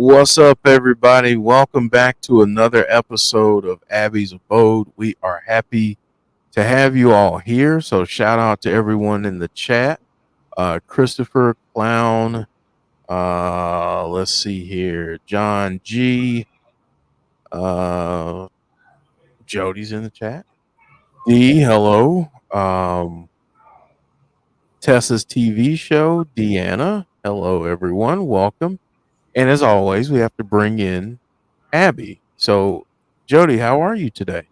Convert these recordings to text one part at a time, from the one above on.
What's up, everybody? Welcome back to another episode of Abby's Abode. We are happy to have you all here. So, shout out to everyone in the chat. Christopher Clown. Let's see here. John G. Uh, Jody's in the chat. D. Hello. Tessa's TV show. Deanna. Hello, everyone. Welcome. And as always, we have to bring in Abby. So, Jody, how are you today?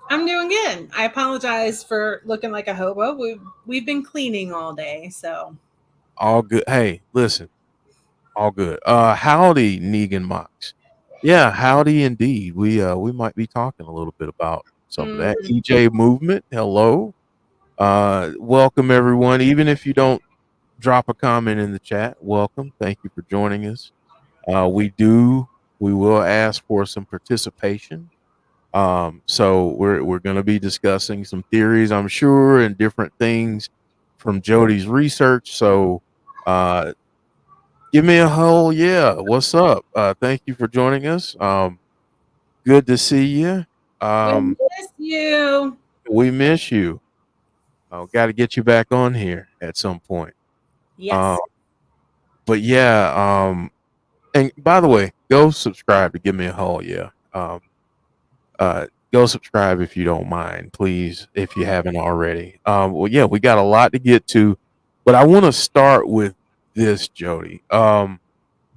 I'm doing good. I apologize for looking like a hobo. We've been cleaning all day, so All good. Hey, listen, all good. Howdy, Negan Mox. Yeah, howdy indeed. We might be talking a little bit about some of that. EJ movement. Hello. Welcome everyone. Even if you don't drop a comment in the chat, welcome. Thank you for joining us. We will ask for some participation. So we're going to be discussing some theories, I'm sure, and different things from Jody's research. So, give me a whole yeah. What's up? Thank you for joining us. Good to see you. we miss you. We miss you. Got to get you back on here at some point. Yes. But yeah. And by the way, go subscribe to Give Me a Whole yeah. Go subscribe if you don't mind, please, if you haven't already. Well, yeah, we got a lot to get to, but I want to start with this, Jody.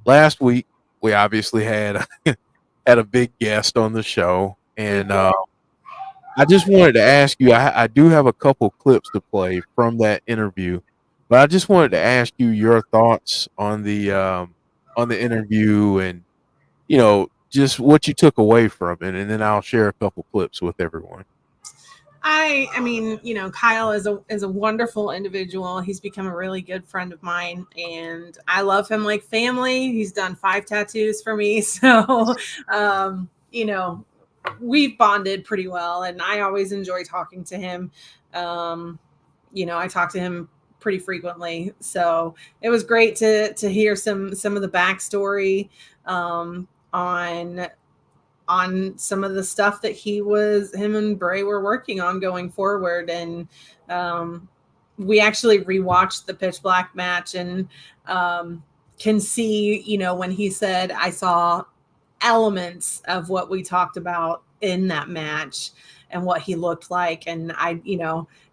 Last week we obviously had had a big guest on the show, and I just wanted to ask you. I do have a couple clips to play from that interview, but I just wanted to ask you your thoughts on the interview, and just what you took away from it, and then I'll share a couple clips with everyone. I mean, Kyle is a wonderful individual. He's become a really good friend of mine, and I love him like family. He's done 5 tattoos for me, so we've bonded pretty well, and I always enjoy talking to him. I talk to him pretty frequently, so it was great to hear some of the backstory on some of the stuff that him and Bray were working on going forward. And we actually rewatched the Pitch Black match and can see, when he said, I saw elements of what we talked about in that match and what he looked like. And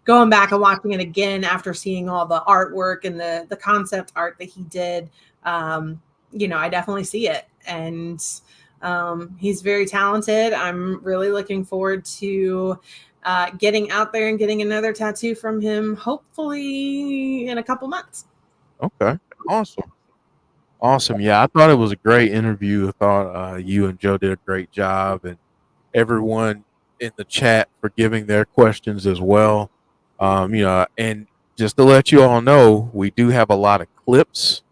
going back and watching it again after seeing all the artwork and the concept art that he did, I definitely see it. And he's very talented. I'm really looking forward to getting out there and getting another tattoo from him, hopefully in a couple months. Okay, awesome. Yeah, I thought it was a great interview. I thought you and Joe did a great job, and everyone in the chat for giving their questions as well. And just to let you all know, we do have a lot of clips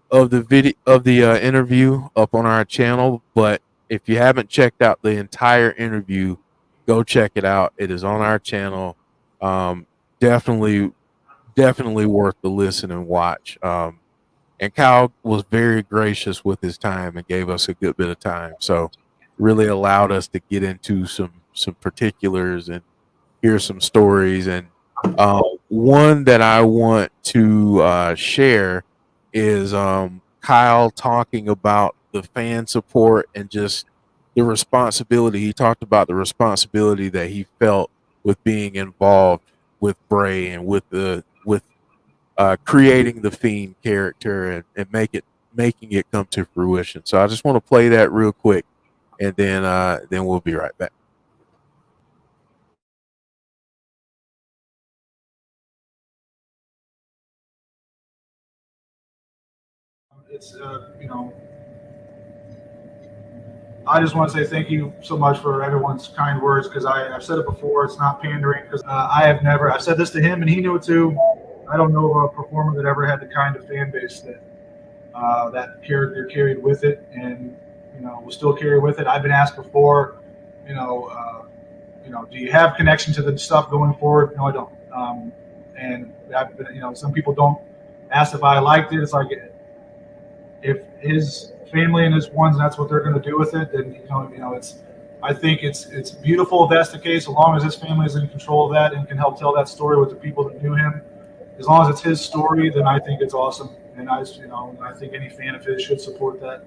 of the video of the interview up on our channel, but if you haven't checked out the entire interview, go check it out. It is on our channel. Definitely worth the listen and watch. And Kyle was very gracious with his time and gave us a good bit of time, so really allowed us to get into some particulars and hear some stories. And one that I want to share is Kyle talking about the fan support and just the responsibility. He talked about the responsibility that he felt with being involved with Bray and with creating the Fiend character and making it come to fruition. So I just want to play that real quick, and then we'll be right back. It's I just want to say thank you so much for everyone's kind words, because I've said it before. It's not pandering, because I've said this to him and he knew it too. I don't know of a performer that ever had the kind of fan base that character carried with it, and will still carry with it. I've been asked before, do you have connection to the stuff going forward? No, I don't. And I've been, some people don't ask if I liked it. It's like, if his family and his ones, and that's what they're going to do with it, then I think it's beautiful if that's the case. As long as his family is in control of that and can help tell that story with the people that knew him, as long as it's his story, then I think it's awesome. And I think any fan of his should support that.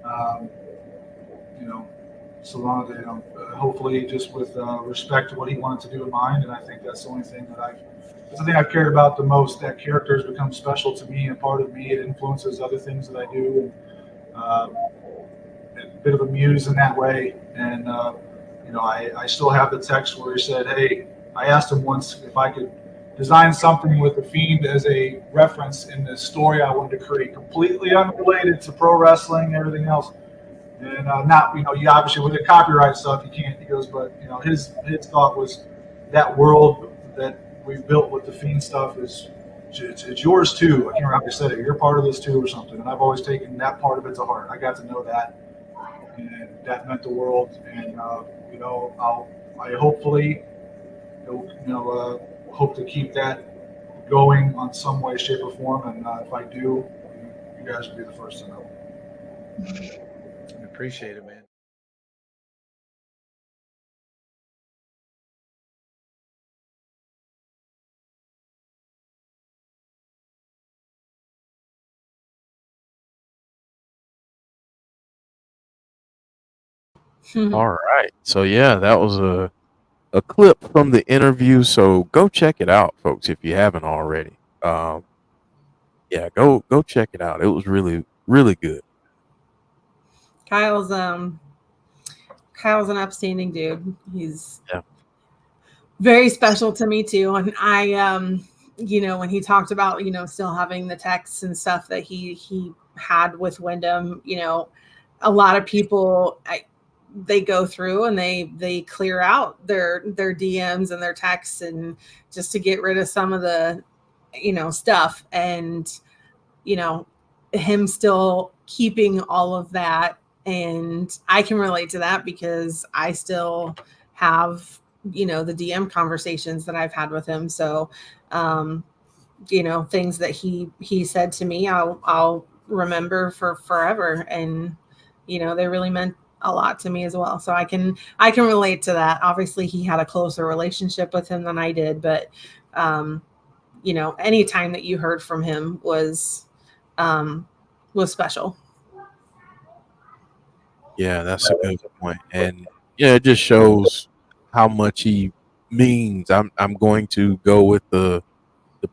Um, you know, so long as hopefully just with respect to what he wanted to do in mind. And I think that's the only thing that's the thing I've cared about the most. That character has become special to me and part of me. It influences other things that I do. And, a bit of a muse in that way. And I still have the text where he said, "Hey," I asked him once if I could design something with the Fiend as a reference in the story I wanted to create, completely unrelated to pro wrestling and everything else. And not, you obviously with the copyright stuff, you can't. He goes, but his thought was that world that we've built with the Fiend stuff it's yours too. I can't remember how you said it. You're part of this too, or something. And I've always taken that part of it to heart. I got to know that, and that meant the world. And I hopefully, hope to keep that going on some way, shape, or form. And if I do, you guys will be the first to know. I appreciate it, man. All right. So yeah, that was a clip from the interview. So go check it out, folks, if you haven't already. Yeah, go check it out. It was really, really good. Kyle's an upstanding dude. He's very special to me too. And I when he talked about, still having the texts and stuff that he had with Wyndham, a lot of people they go through and they clear out their DMs and their texts and just to get rid of some of the stuff, and him still keeping all of that. And I can relate to that because I still have the DM conversations that I've had with him. So things that he said to me, I'll remember for forever, and they really meant a lot to me as well. So I can relate to that. Obviously he had a closer relationship with him than I did, but any time that you heard from him was special. Yeah, that's a good point. And yeah, it just shows how much he means. I'm going to go with the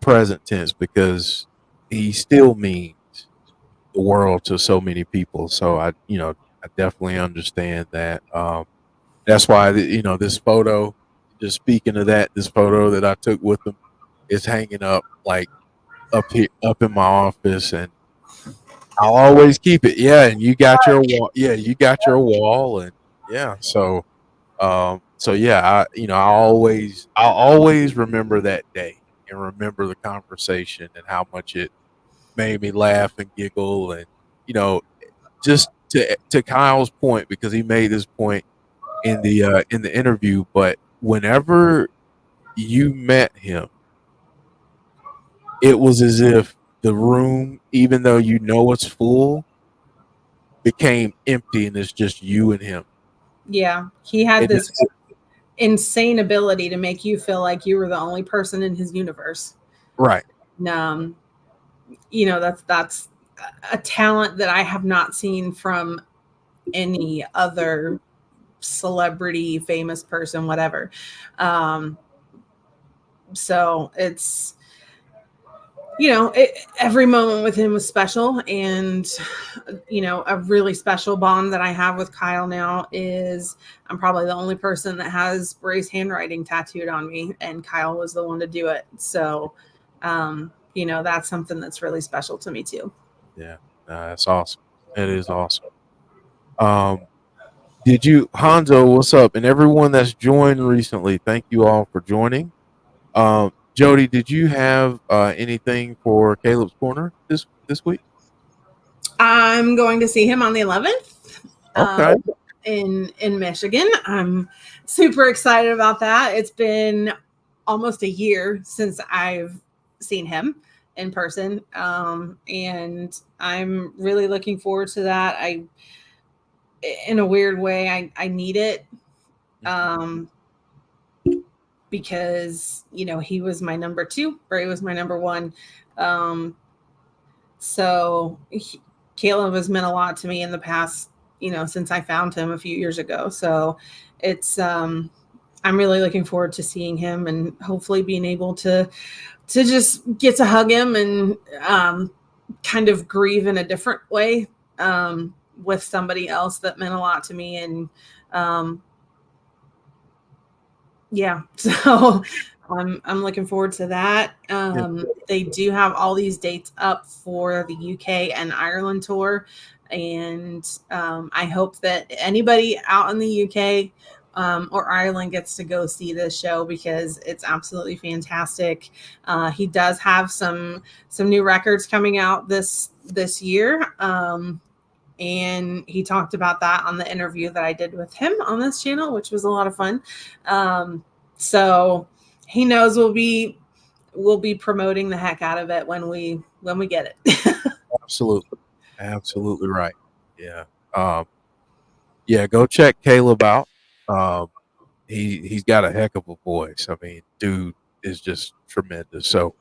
present tense because he still means the world to so many people. So I definitely understand that. That's why this photo, just speaking of that, this photo that I took with him is hanging up like up here, up in my office, and I'll always keep it. Yeah, and you got your wall. Yeah, you got your wall, and yeah. So yeah, I'll always remember that day and remember the conversation and how much it made me laugh and giggle, and just to Kyle's point, because he made this point in the interview. But whenever you met him, it was as if the room, even though it's full, became empty and it's just you and him. Yeah, he had It this is- insane ability to make you feel like you were the only person in his universe. right. That's a talent that I have not seen from any other celebrity, famous person, whatever. So it's every moment with him was special. And a really special bond that I have with Kyle now is I'm probably the only person that has Bray's handwriting tattooed on me, and Kyle was the one to do it. So that's something that's really special to me too. Yeah, that's awesome. It is awesome. Did you, Hanzo? What's up? And everyone that's joined recently, thank you all for joining. Jody, did you have anything for Caleb's Corner this week? I'm going to see him on the 11th. Okay. In Michigan. I'm super excited about that. It's been almost a year since I've seen him. in person. And I'm really looking forward to that. In a weird way, I need it. Because, he was my number 2, Bray was my number 1. So Caleb has meant a lot to me in the past, since I found him a few years ago. So it's, I'm really looking forward to seeing him and hopefully being able to just get to hug him and kind of grieve in a different way with somebody else that meant a lot to me. And yeah, so I'm looking forward to that. They do have all these dates up for the UK and Ireland tour. And I hope that anybody out in the UK or Ireland gets to go see this show because it's absolutely fantastic. He does have some new records coming out this year. And he talked about that on the interview that I did with him on this channel, which was a lot of fun. So he knows we'll be promoting the heck out of it when we get it. Absolutely right. Yeah. Yeah, go check Caleb out. He's got a heck of a voice. I mean, dude is just tremendous. So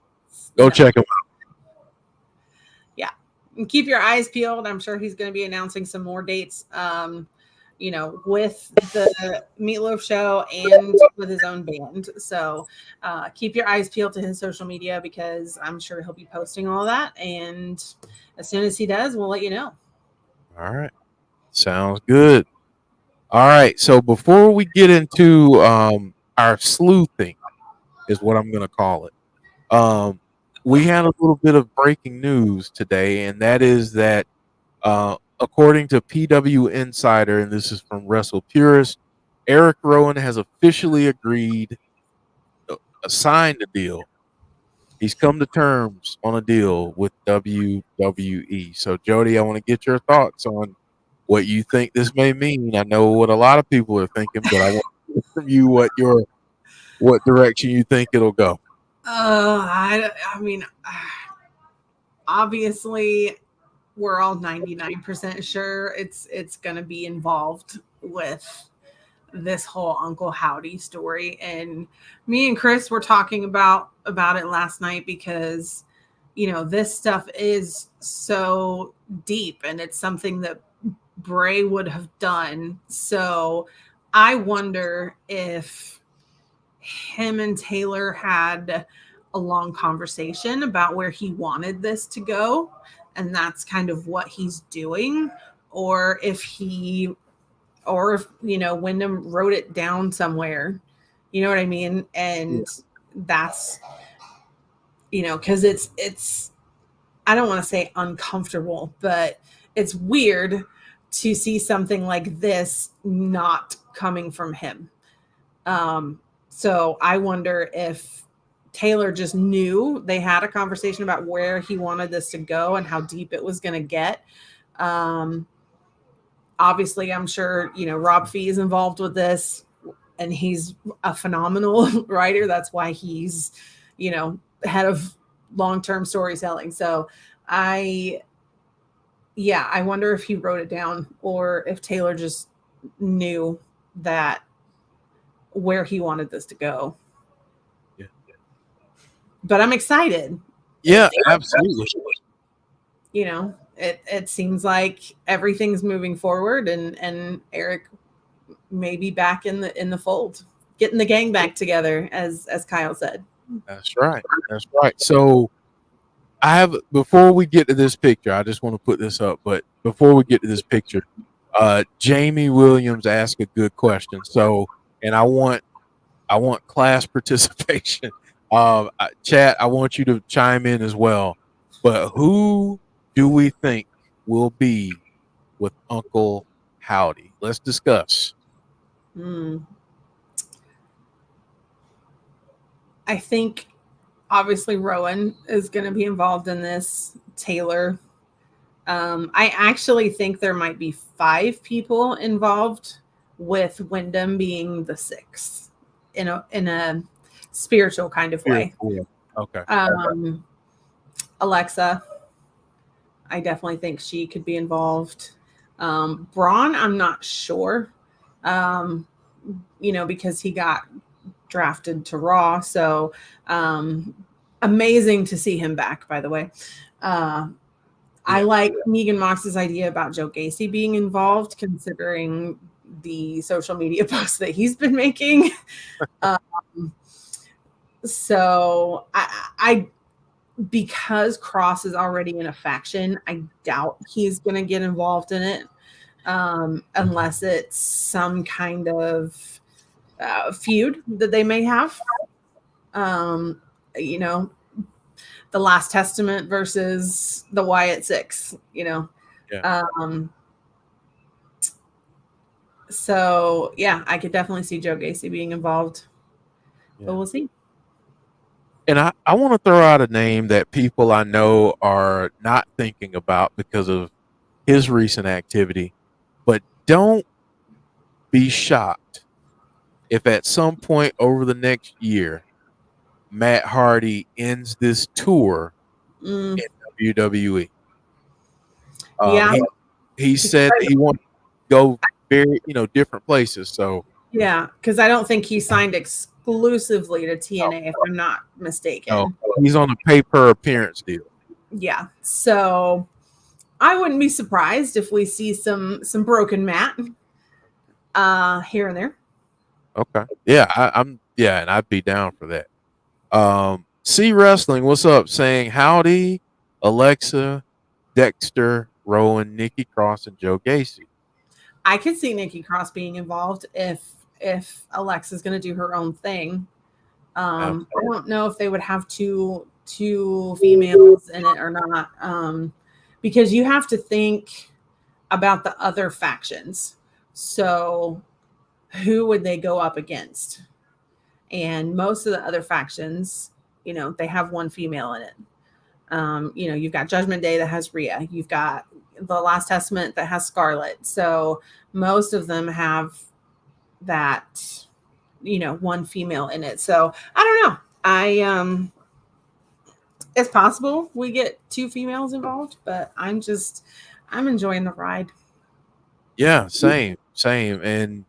go check him out. Yeah. And keep your eyes peeled. I'm sure he's going to be announcing some more dates, with the Meatloaf show and with his own band. So keep your eyes peeled to his social media because I'm sure he'll be posting all that. And as soon as he does, we'll let you know. All right. Sounds good. All right. So before we get into our sleuthing, is what I'm going to call it. We had a little bit of breaking news today, and that is that according to PW Insider, and this is from Wrestle Purist, Eric Rowan has officially agreed, signed a deal. He's come to terms on a deal with WWE. So, Jody, I want to get your thoughts on what you think this may mean. I know what a lot of people are thinking, but I want to hear from you what direction you think it'll go. I mean, obviously, we're all 99% sure it's going to be involved with this whole Uncle Howdy story. And me and Chris were talking about it last night because, this stuff is so deep and it's something that Bray would have done. So I wonder if him and Taylor had a long conversation about where he wanted this to go. And that's kind of what he's doing. Or if Wyndham wrote it down somewhere, you know what I mean? And that's, because it's, I don't want to say uncomfortable, but it's weird to see something like this not coming from him. So I wonder if Taylor just knew they had a conversation about where he wanted this to go and how deep it was going to get. Obviously, I'm sure, Rob Fee is involved with this and he's a phenomenal writer. That's why he's, head of long-term storytelling. So I wonder if he wrote it down or if Taylor just knew that where he wanted this to go. Yeah. But I'm excited. Yeah, absolutely. It seems like everything's moving forward and Eric may be back in the fold, getting the gang back together, as Kyle said. That's right. So before we get to this picture, I just want to put this up, but before we get to this picture, Jamie Williams asked a good question. So, and I want class participation. Chat, I want you to chime in as well. But who do we think will be with Uncle Howdy? Let's discuss. I think obviously Rowan is going to be involved in this. Taylor. I actually think there might be 5 people involved, with Wyndham being the 6th in a spiritual kind of way. Okay. Alexa, I definitely think she could be involved. Braun, I'm not sure, because he got drafted to Raw. So amazing to see him back, by the way. I like Megan Mox's idea about Joe Gacy being involved, considering the social media posts that he's been making. So I because Cross is already in a faction, I doubt he's going to get involved in it, unless it's some kind of feud that they may have. The Last Testament versus the Wyatt Six, Yeah. So yeah, I could definitely see Joe Gacy being involved, but we'll see. And I want to throw out a name that people I know are not thinking about because of his recent activity, but don't be shocked if at some point over the next year, Matt Hardy ends this tour in WWE. Yeah. He said he wanted to go very, different places. So yeah, because I don't think he signed exclusively to TNA, if I'm not mistaken. no, he's on a pay per appearance deal. Yeah, so I wouldn't be surprised if we see some broken Matt here and there. Okay, yeah, and I'd be down for that. C Wrestling, what's up? Saying howdy, Alexa, Dexter, Rowan, Nikki Cross, and Joe Gacy. I could see Nikki Cross being involved if Alexa's going to do her own thing. I don't know if they would have two females in it or not, because you have to think about the other factions. So who would they go up against? And most of the other factions, they have one female in it. You've got Judgment Day that has Rhea. You've got the Last Testament that has Scarlett. So most of them have that, one female in it. So I don't know. It's possible we get two females involved, but I'm enjoying the ride. Yeah, same. And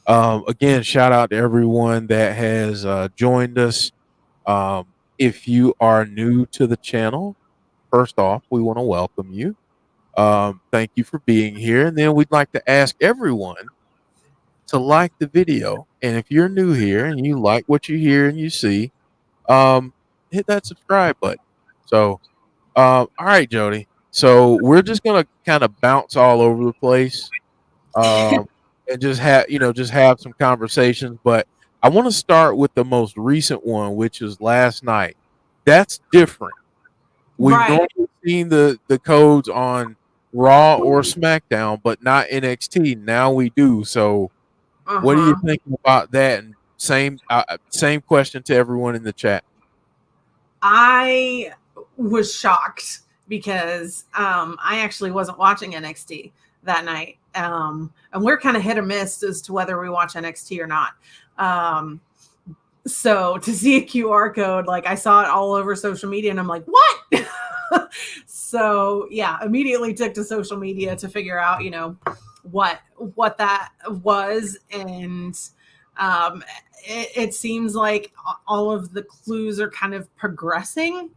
again, shout out to everyone that has joined us. If you are new to the channel, first off, we want to welcome you. Thank you for being here. And then we'd like to ask everyone to like the video. And if you're new here and you like what you hear and you see, hit that subscribe button. So, all right, Jody. So we're just gonna kind of bounce all over the place, and just have some conversations. But I want to start with the most recent one, which is last night. That's different. We've normally seen the codes on Raw or SmackDown, but not NXT. Now we do. So, what are you thinking about that? And same question to everyone in the chat. I was shocked because I actually wasn't watching NXT that night, and we're kind of hit or miss as to whether we watch NXT or not. So to see a QR code, like I saw it all over social media, and I'm like, what? So yeah, immediately took to social media to figure out, what that was, and it seems like all of the clues are kind of progressing.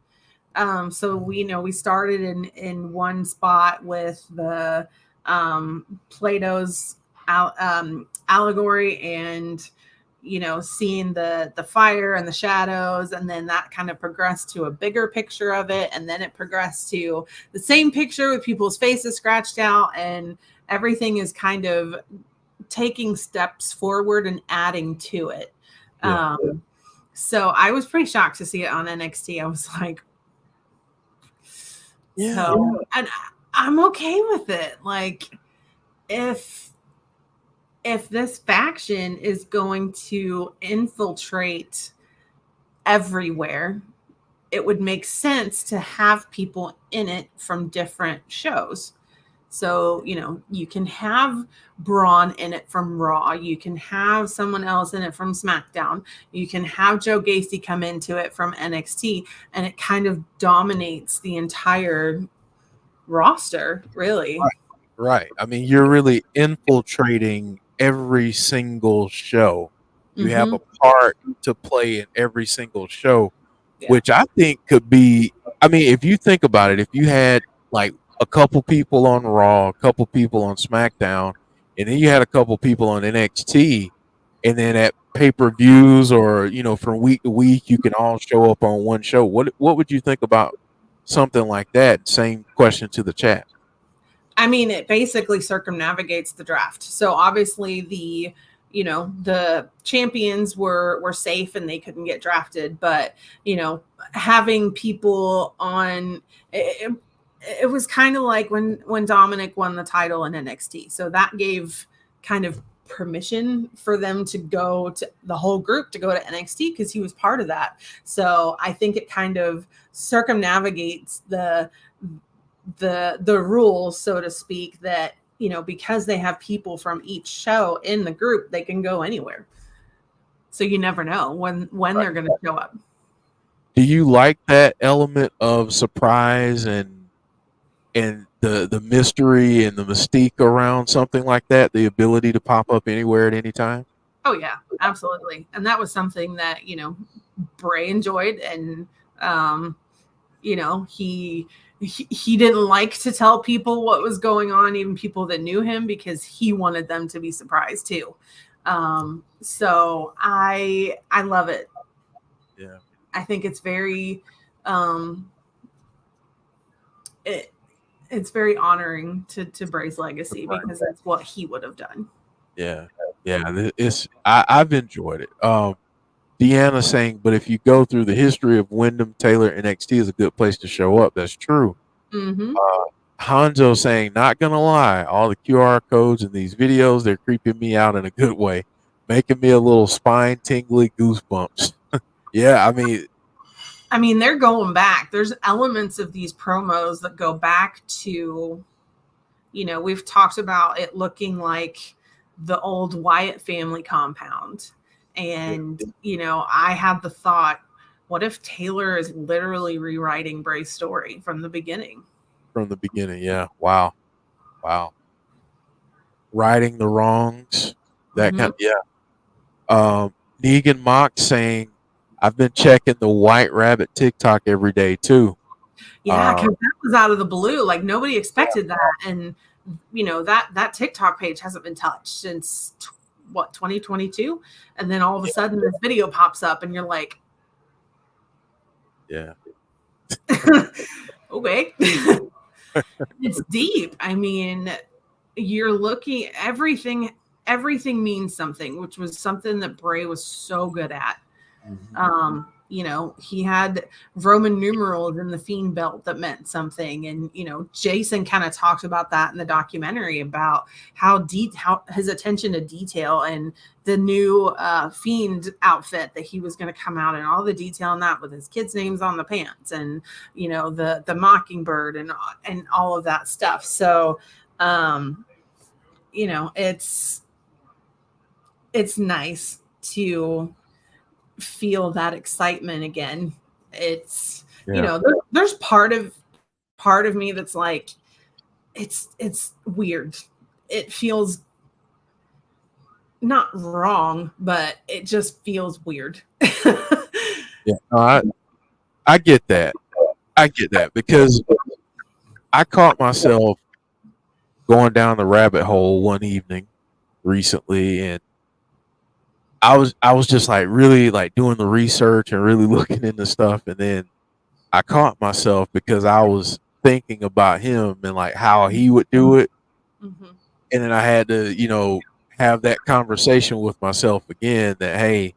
So we started in one spot with the Plato's allegory, and seeing the fire and the shadows, and then that kind of progressed to a bigger picture of it, and then it progressed to the same picture with people's faces scratched out, and everything is kind of taking steps forward and adding to it. Yeah. So I was pretty shocked to see it on NXT. I was like, yeah. So, and I'm okay with it. Like, if this faction is going to infiltrate everywhere, it would make sense to have people in it from different shows. So, you can have Braun in it from Raw. You can have someone else in it from SmackDown. You can have Joe Gacy come into it from NXT, and it kind of dominates the entire roster, really. Right. I mean, you're really infiltrating every single show. You have a part to play in every single show, Yeah. which I think could be. I mean, if you think about it, if you had like a couple people on Raw, a couple people on SmackDown, and then you had a couple people on NXT, and then at pay-per-views or from week to week, you can all show up on one show. What would you think about something like that? Same question to the chat. I mean, it basically circumnavigates the draft. So obviously the champions were safe and they couldn't get drafted, but having people on it was kind of like when Dominic won the title in NXT. So that gave kind of permission for them to go to the whole group to go to NXT because he was part of that. So I think it kind of circumnavigates the rules, so to speak, that because they have people from each show in the group, they can go anywhere. So you never know when they're going to show up. Do you like that element of surprise and the mystery and the mystique around something like that? The ability to pop up anywhere at any time? Oh yeah, absolutely. And that was something that Bray enjoyed, and he didn't like to tell people what was going on, even people that knew him, because he wanted them to be surprised too. So I love it. Yeah. I think it's very, it's very honoring to Bray's legacy because that's what he would have done. Yeah. Yeah. I've enjoyed it. Deanna saying, but if you go through the history of Wyndham, Taylor, NXT is a good place to show up. That's true. Hanzo saying, not gonna lie, all the QR codes in these videos, they're creeping me out in a good way, making me a little spine tingly goosebumps. Yeah, I mean, they're going back. There's elements of these promos that go back to, we've talked about it looking like the old Wyatt family compound. And, I had the thought, what if Taylor is literally rewriting Bray's story from the beginning? From the beginning, yeah. Wow. Righting the wrongs, that kind of, yeah. Negan Mock saying, I've been checking the White Rabbit TikTok every day too. Yeah, because that was out of the blue. Like nobody expected that. And that TikTok page hasn't been touched since 2022, and then all of a sudden this video pops up and you're like, yeah. Okay. It's deep. I mean, you're looking, everything means something, which was something that Bray was so good at. He had Roman numerals in the Fiend belt that meant something. And, Jason kind of talked about that in the documentary about how his attention to detail and the new Fiend outfit that he was going to come out and all the detail in that with his kids' names on the pants and, the Mockingbird and all of that stuff. So, it's nice to feel that excitement again. It's there's part of me that's like it's weird. It feels not wrong, but it just feels weird. Yeah, no, I get that. I get that because I caught myself going down the rabbit hole one evening recently, and I was just like really like doing the research and really looking into stuff, and then I caught myself because I was thinking about him and like how he would do it, and then I had to have that conversation with myself again that hey,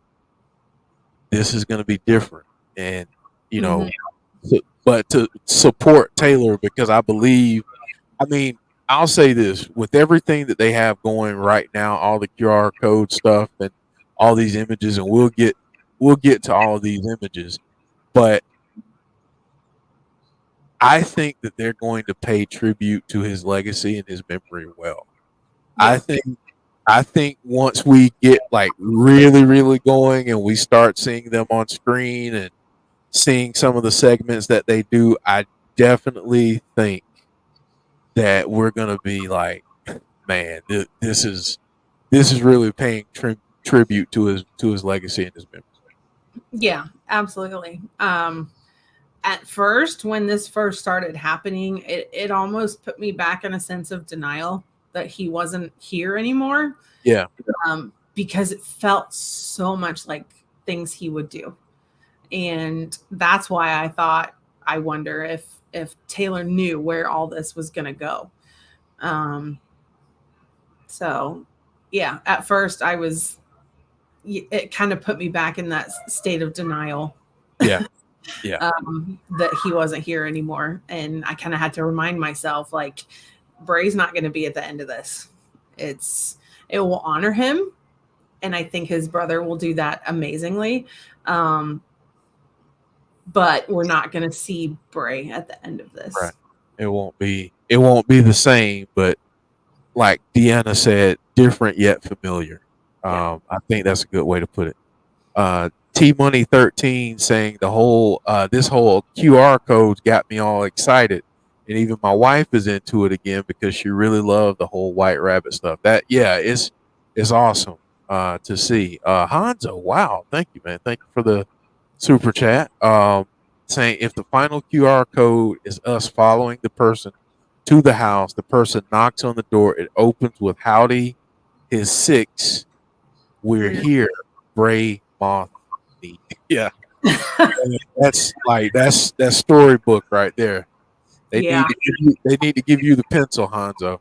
this is going to be different, and but to support Taylor because I believe, I mean, I'll say this with everything that they have going right now, all the QR code stuff and all these images, and we'll get to all of these images, but I think that they're going to pay tribute to his legacy and his memory well. Yeah. I think once we get like really, really going and we start seeing them on screen and seeing some of the segments that they do, I definitely think that we're gonna be like, man, this is really paying tribute to his legacy and his memory. Yeah, absolutely. At first, when this first started happening, it almost put me back in a sense of denial that he wasn't here anymore. Yeah. Because it felt so much like things he would do. And that's why I thought, I wonder if Taylor knew where all this was going to go. So yeah, at first it kind of put me back in that state of denial. Yeah. Yeah. That he wasn't here anymore. And I kind of had to remind myself, like, Bray's not going to be at the end of this. It will honor him. And I think his brother will do that amazingly. But we're not going to see Bray at the end of this. Right. It won't be the same, but like Deanna said, different yet familiar. I think that's a good way to put it. T Money 13 saying this whole QR codes got me all excited, and even my wife is into it again because she really loved the whole White Rabbit stuff. It's awesome to see. Hanzo, wow, thank you, man. Thank you for the super chat. Saying if the final QR code is us following the person to the house, the person knocks on the door, it opens with "Howdy, his 6. We're here, Bray Moth." Yeah, that's storybook right there. They need to give you the pencil, Hanzo.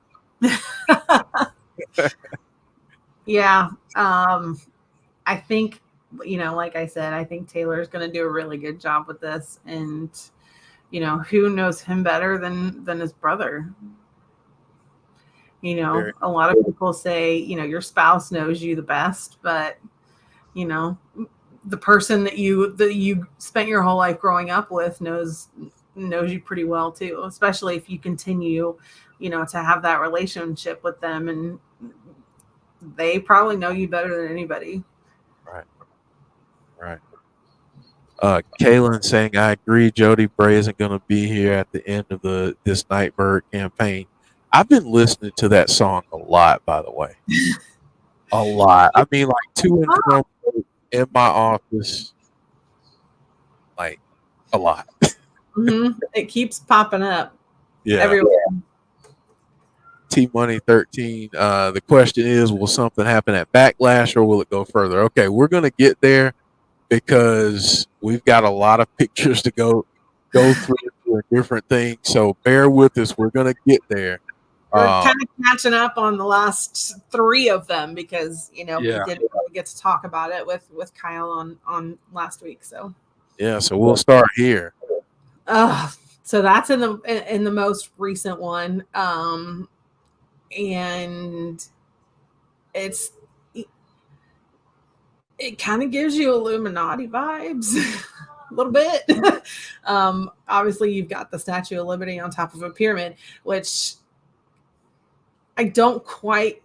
Yeah, I think, like I said, I think Taylor's going to do a really good job with this, and who knows him better than his brother. A lot of people say, your spouse knows you the best, but the person that you spent your whole life growing up with knows you pretty well too, especially if you continue, to have that relationship with them, and they probably know you better than anybody. Right. Kaylin saying, I agree, Jody. Bray isn't going to be here at the end of this Nightbird campaign. I've been listening to that song a lot, by the way. A lot. I mean, like to and from in my office, like a lot. Mm-hmm. It keeps popping up. Yeah. Everywhere. T Money 13. The question is, will something happen at Backlash or will it go further? Okay, we're going to get there because we've got a lot of pictures to go through for different things. So bear with us. We're going to get there. We're kind of catching up on the last 3 of them because, we didn't really get to talk about it with Kyle on last week. So so we'll start here. So that's in the most recent one. And it kind of gives you Illuminati vibes a little bit. Obviously you've got the Statue of Liberty on top of a pyramid, which I don't quite,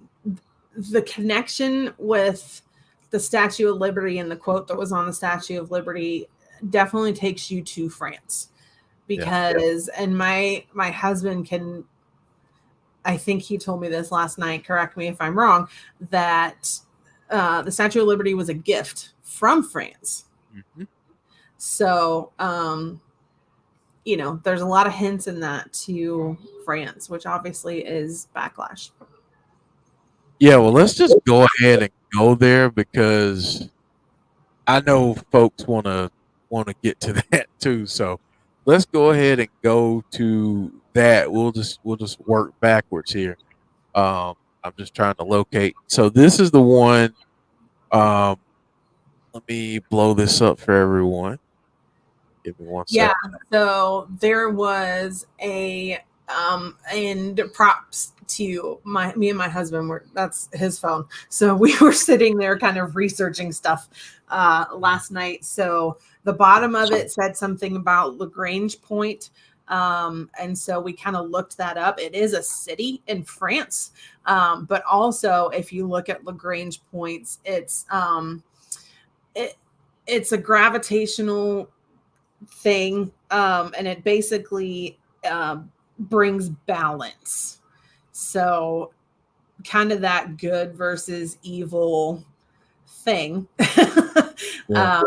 the connection with the Statue of Liberty and the quote that was on the Statue of Liberty definitely takes you to France because, and my husband can, I think he told me this last night, correct me if I'm wrong, that the Statue of Liberty was a gift from France. Mm-hmm. So, there's a lot of hints in that to France, which obviously is Backlash. Yeah, well, let's just go ahead and go there because I know folks want to get to that too. So let's go ahead and go to that. We'll just work backwards here. I'm just trying to locate. So this is the one. Let me blow this up for everyone. Give me 1 second. Yeah. So there was and props to me and my husband that's his phone. So we were sitting there kind of researching stuff last night. So the bottom of it said something about Lagrange point And so we kind of looked that up. It is a city in France. But also if you look at Lagrange points, it's a gravitational thing. And it basically brings balance. So kind of that good versus evil thing. Yeah.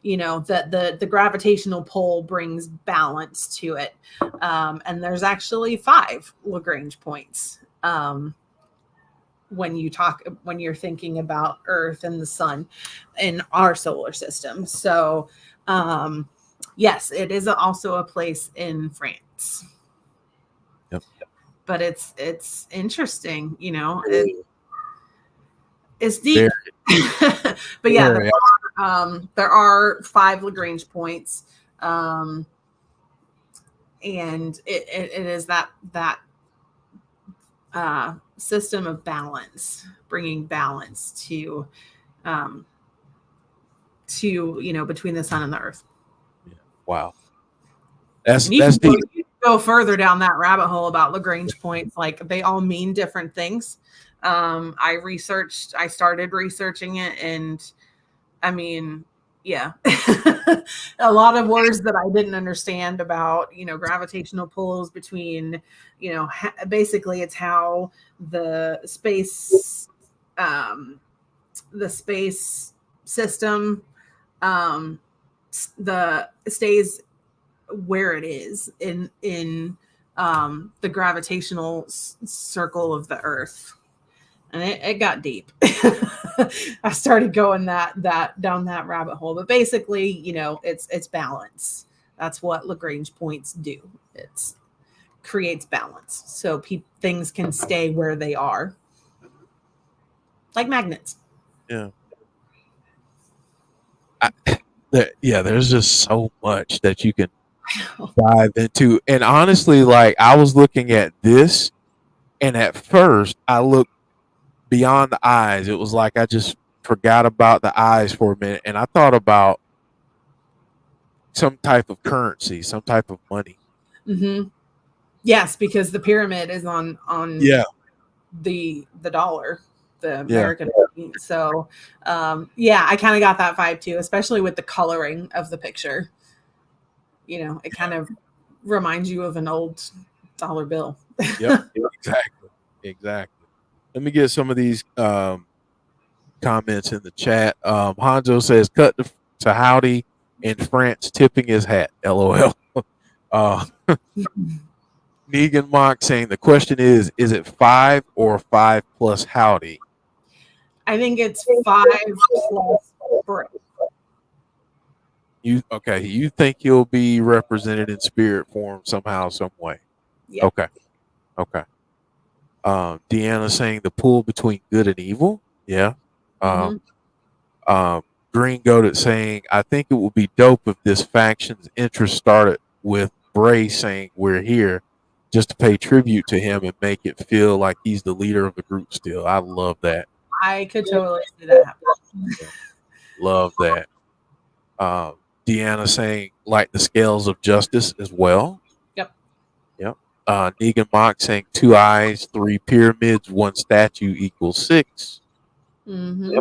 That the gravitational pull brings balance to it. And there's actually 5 Lagrange points when you're thinking about Earth and the sun in our solar system. So yes, it is also a place in France. Yep. But it's interesting, it's deep. But yeah, there are 5 Lagrange points, and it is that system of balance, bringing balance to between the sun and the earth. Wow, that's deep. You can go further down that rabbit hole about Lagrange points. Like, they all mean different things. I started researching it, and I mean, yeah, a lot of words that I didn't understand about, gravitational pulls between, basically it's how the space system, stays where it is in the gravitational circle of the Earth. And it got deep. I started going that down that rabbit hole. But basically, it's balance. That's what Lagrange points do. It creates balance, so things can stay where they are, like magnets. Yeah. There's just so much that you can dive into. And honestly, like, I was looking at this, and at first I looked beyond the eyes. It was like I just forgot about the eyes for a minute, and I thought about some type of currency, some type of money. Mm-hmm. Yes, because the pyramid is on the dollar, the American money. So I kind of got that vibe too, especially with the coloring of the picture. It kind of reminds you of an old dollar bill. Yep, exactly. Let me get some of these comments in the chat. Hanzo says, cut to howdy in France, tipping his hat. LOL. Negan Mock saying, the question is it 5 or 5 plus howdy? I think it's 5 plus Bray. You think he'll be represented in spirit form somehow, some way? Yeah. Okay. Deanna saying the pull between good and evil. Yeah. Green Goated saying, I think it would be dope if this faction's interest started with Bray saying we're here just to pay tribute to him and make it feel like he's the leader of the group still. I love that. I could totally see that happen. Love that. Deanna saying, like the scales of justice as well. Yep. Negan Mock saying 2 eyes, 3 pyramids, 1 statue equals 6. Mm-hmm.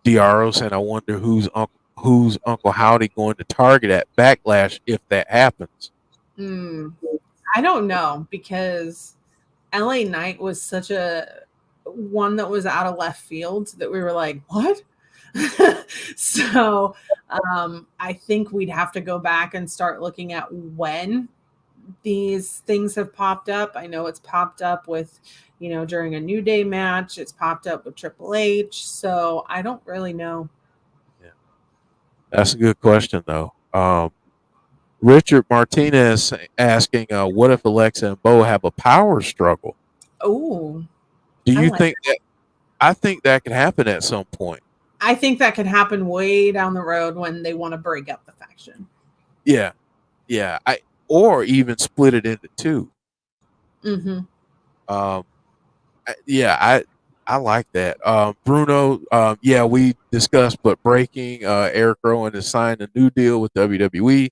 DRO saying, I wonder who's Uncle Howdy going to target at Backlash if that happens. I don't know, because LA Knight was such a one that was out of left field that we were like, what? So I think we'd have to go back and start looking at when these things have popped up. I know it's popped up with, during a New Day match. It's popped up with Triple H. So I don't really know. Yeah, that's a good question, though. Richard Martinez asking, what if Alexa and Bo have a power struggle? Oh, do you think that? I think that could happen at some point. I think that could happen way down the road when they want to break up the faction. Yeah. Or even split it into 2. Mm-hmm. I like that. Bruno, we discussed, but breaking, Eric Rowan has signed a new deal with WWE.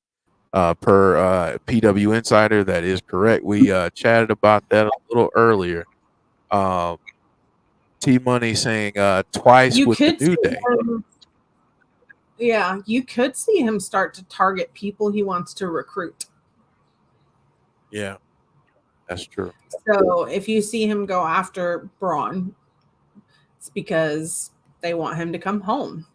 per PW Insider. That is correct. We chatted about that a little earlier. T Money saying twice You with the could New see Day. him, yeah, you could see him start to target people he wants to recruit. Yeah, that's true. So if you see him go after Braun, it's because they want him to come home.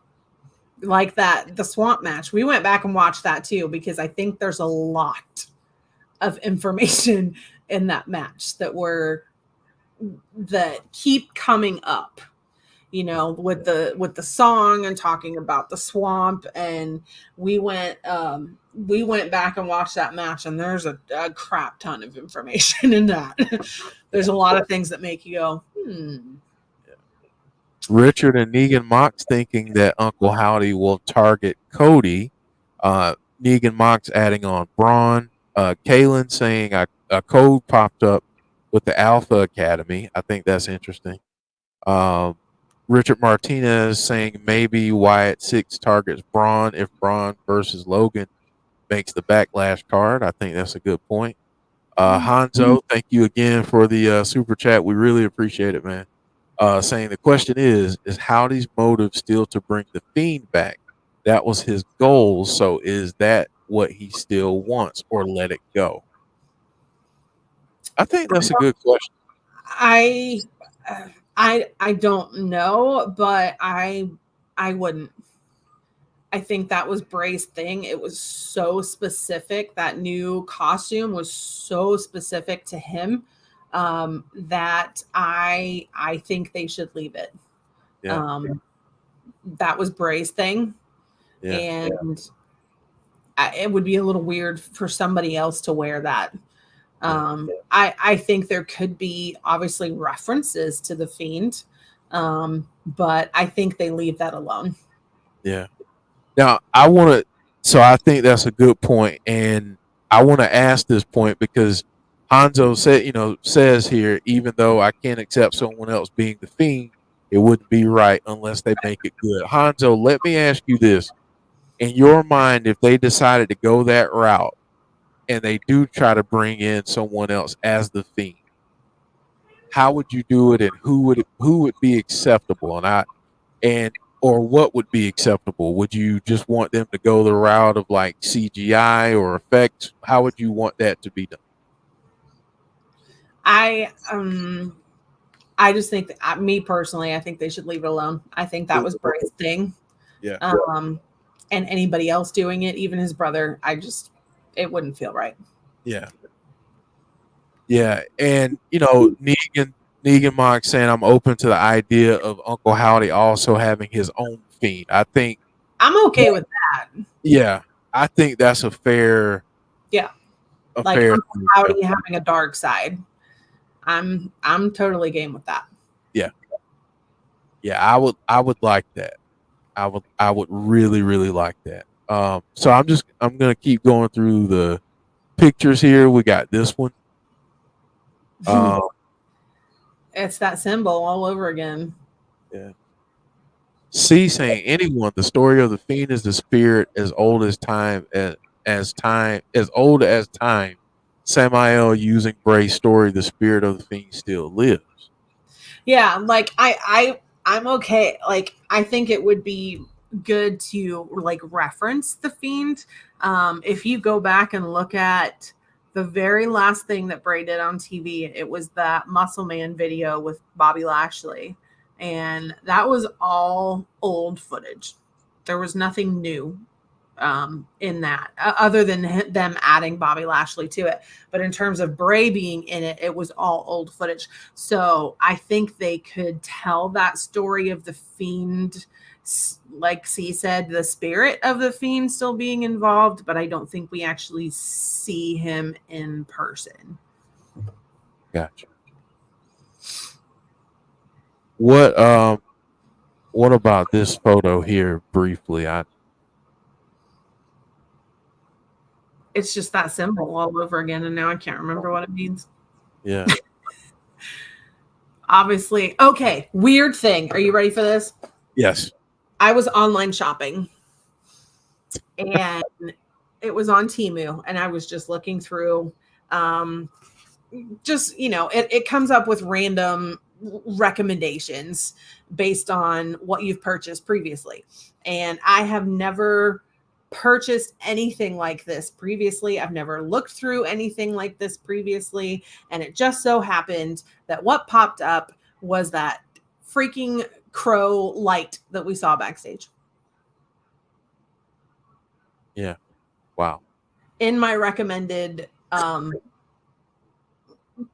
Like the swamp match. We went back and watched that too, because I think there's a lot of information in that match that keep coming up, with the song and talking about the swamp. And we went back and watched that match, and there's a crap ton of information in that. There's a lot of things that make you go, Richard and Negan Mox thinking that Uncle Howdy will target Cody. Negan Mox adding on Braun. Kalen saying a code popped up with the Alpha Academy. I think that's interesting. Richard Martinez saying maybe Wyatt 6 targets Braun if Braun versus Logan makes the Backlash card. I think that's a good point. Hanzo, thank you again for the super chat. We really appreciate it, man. Saying the question is Howdy's motive still to bring the Fiend back? That was his goal. So is that what he still wants, or let it go? I think that's a good question. I don't know, but I wouldn't. I think that was Bray's thing. It was so specific. That new costume was so specific to him, that I think they should leave it. Yeah. That was Bray's thing. Yeah. And it would be a little weird for somebody else to wear that. I think there could be obviously references to the Fiend, but I think they leave that alone. Yeah. Now I think that's a good point, and I want to ask this point because Hanzo says here, even though I can't accept someone else being the Fiend, it wouldn't be right unless they make it good. Hanzo, let me ask you this: in your mind, if they decided to go that route and they do try to bring in someone else as the Fiend, how would you do it, and who would be acceptable? Or what would be acceptable? Would you just want them to go the route of like CGI or effects? How would you want that to be done? I just think that, me personally, I think they should leave it alone. I think that was Bray's thing. Yeah. And anybody else doing it, even his brother, it wouldn't feel right. Yeah. Yeah. And Negan Mock saying I'm open to the idea of Uncle Howdy also having his own Fiend. I think I'm okay with that. Yeah. I think that's a fair. Yeah. Like Uncle Howdy having a dark side. I'm totally game with that. Yeah. Yeah, I would like that. I would really, really like that. So I'm gonna keep going through the pictures here. We got this one. It's that symbol all over again. Yeah. C saying anyone, the story of the Fiend is the spirit as old as time, as old as time. Samael using Bray's story, the spirit of the Fiend still lives. Yeah, like I'm okay. Like I think it would be good to like reference the Fiend. If you go back and look at the very last thing that Bray did on TV, it was that Muscle Man video with Bobby Lashley. And that was all old footage. There was nothing new in that, other than them adding Bobby Lashley to it. But in terms of Bray being in it, it was all old footage. So I think they could tell that story of the Fiend, like C said, the spirit of the Fiend still being involved, but I don't think we actually see him in person. Gotcha. What about this photo here briefly? It's just that symbol all over again, and now I can't remember what it means. Yeah. Obviously. Okay, weird thing. Are you ready for this? Yes. I was online shopping, and it was on Temu, and I was just looking through, just, it comes up with random recommendations based on what you've purchased previously. And I have never purchased anything like this previously. I've never looked through anything like this previously. And it just so happened that what popped up was that freaking crow light that we saw backstage. Yeah. Wow. In my recommended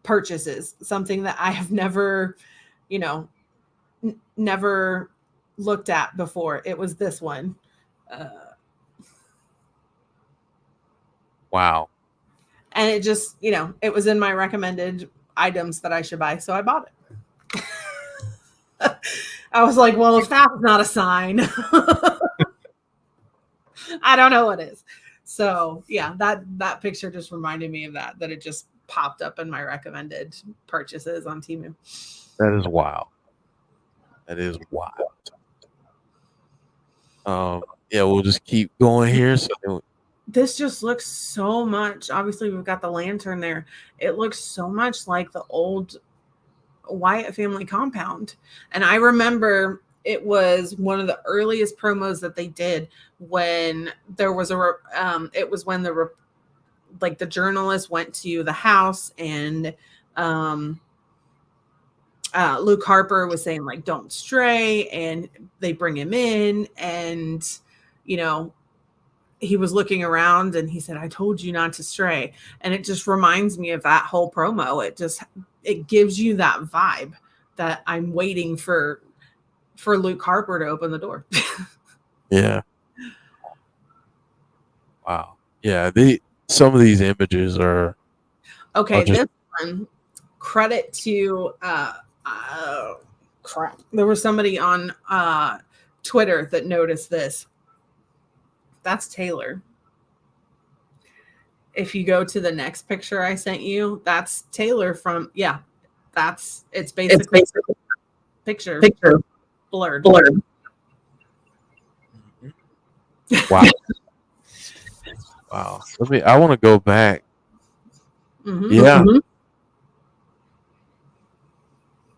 purchases, something that I have never, never looked at before. It was this one. Wow. And it just, it was in my recommended items that I should buy. So I bought it. I was like, well, if that's not a sign, I don't know what is. So yeah, that picture just reminded me of that it just popped up in my recommended purchases on Temu. That is wild. That is wild. Yeah, we'll just keep going here. So this just looks so much. Obviously, we've got the lantern there. It looks so much like the old Wyatt family compound. And I remember it was one of the earliest promos that they did when there was it was when the journalist went to the house, and Luke Harper was saying, like, don't stray, and they bring him in, and he was looking around and he said, I told you not to stray. And it just reminds me of that whole promo. It gives you that vibe that I'm waiting for Luke Harper to open the door. Yeah. Wow. Yeah. Some of these images are okay. This one, credit to crap. There was somebody on Twitter that noticed this. That's Taylor. If you go to the next picture I sent you, that's Taylor from, it's basically picture blurred. Wow. Wow. I want to go back. Mm-hmm. Yeah. Mm-hmm.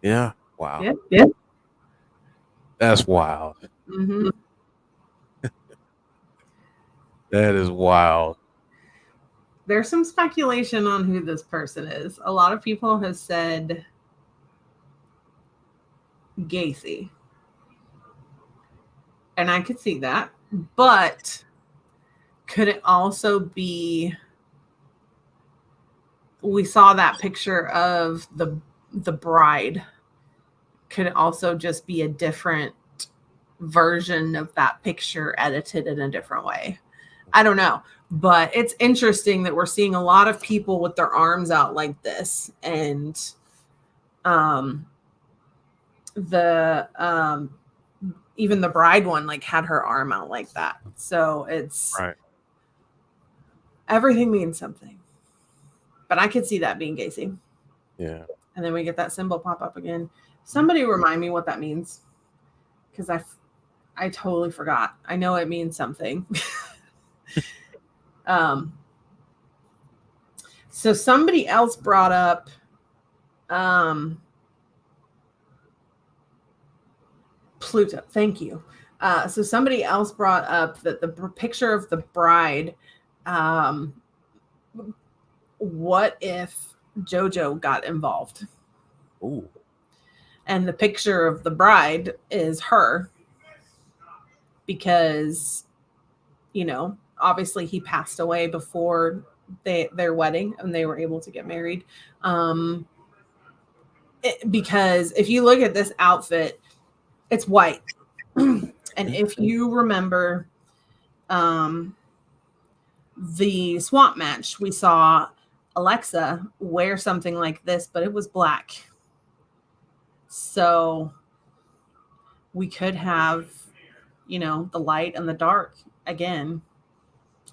Yeah. Wow. Yeah. That's wild. Mm-hmm. That is wild. There's some speculation on who this person is. A lot of people have said Gacy. And I could see that. But could it also be, we saw that picture of the bride. Could it also just be a different version of that picture edited in a different way? I don't know. But it's interesting that we're seeing a lot of people with their arms out like this. And even the bride one had her arm out like that. So it's right. Everything means something. But I could see that being Gacy. Yeah. And then we get that symbol pop up again. Somebody remind me what that means. Because I totally forgot. I know it means something. So somebody else brought up Pluto. Thank you. So somebody else brought up that the picture of the bride, what if JoJo got involved? Ooh. And the picture of the bride is her because, obviously he passed away before their wedding and they were able to get married. Because if you look at this outfit, it's white. And if you remember the swamp match, we saw Alexa wear something like this, but it was black. So we could have, the light and the dark again.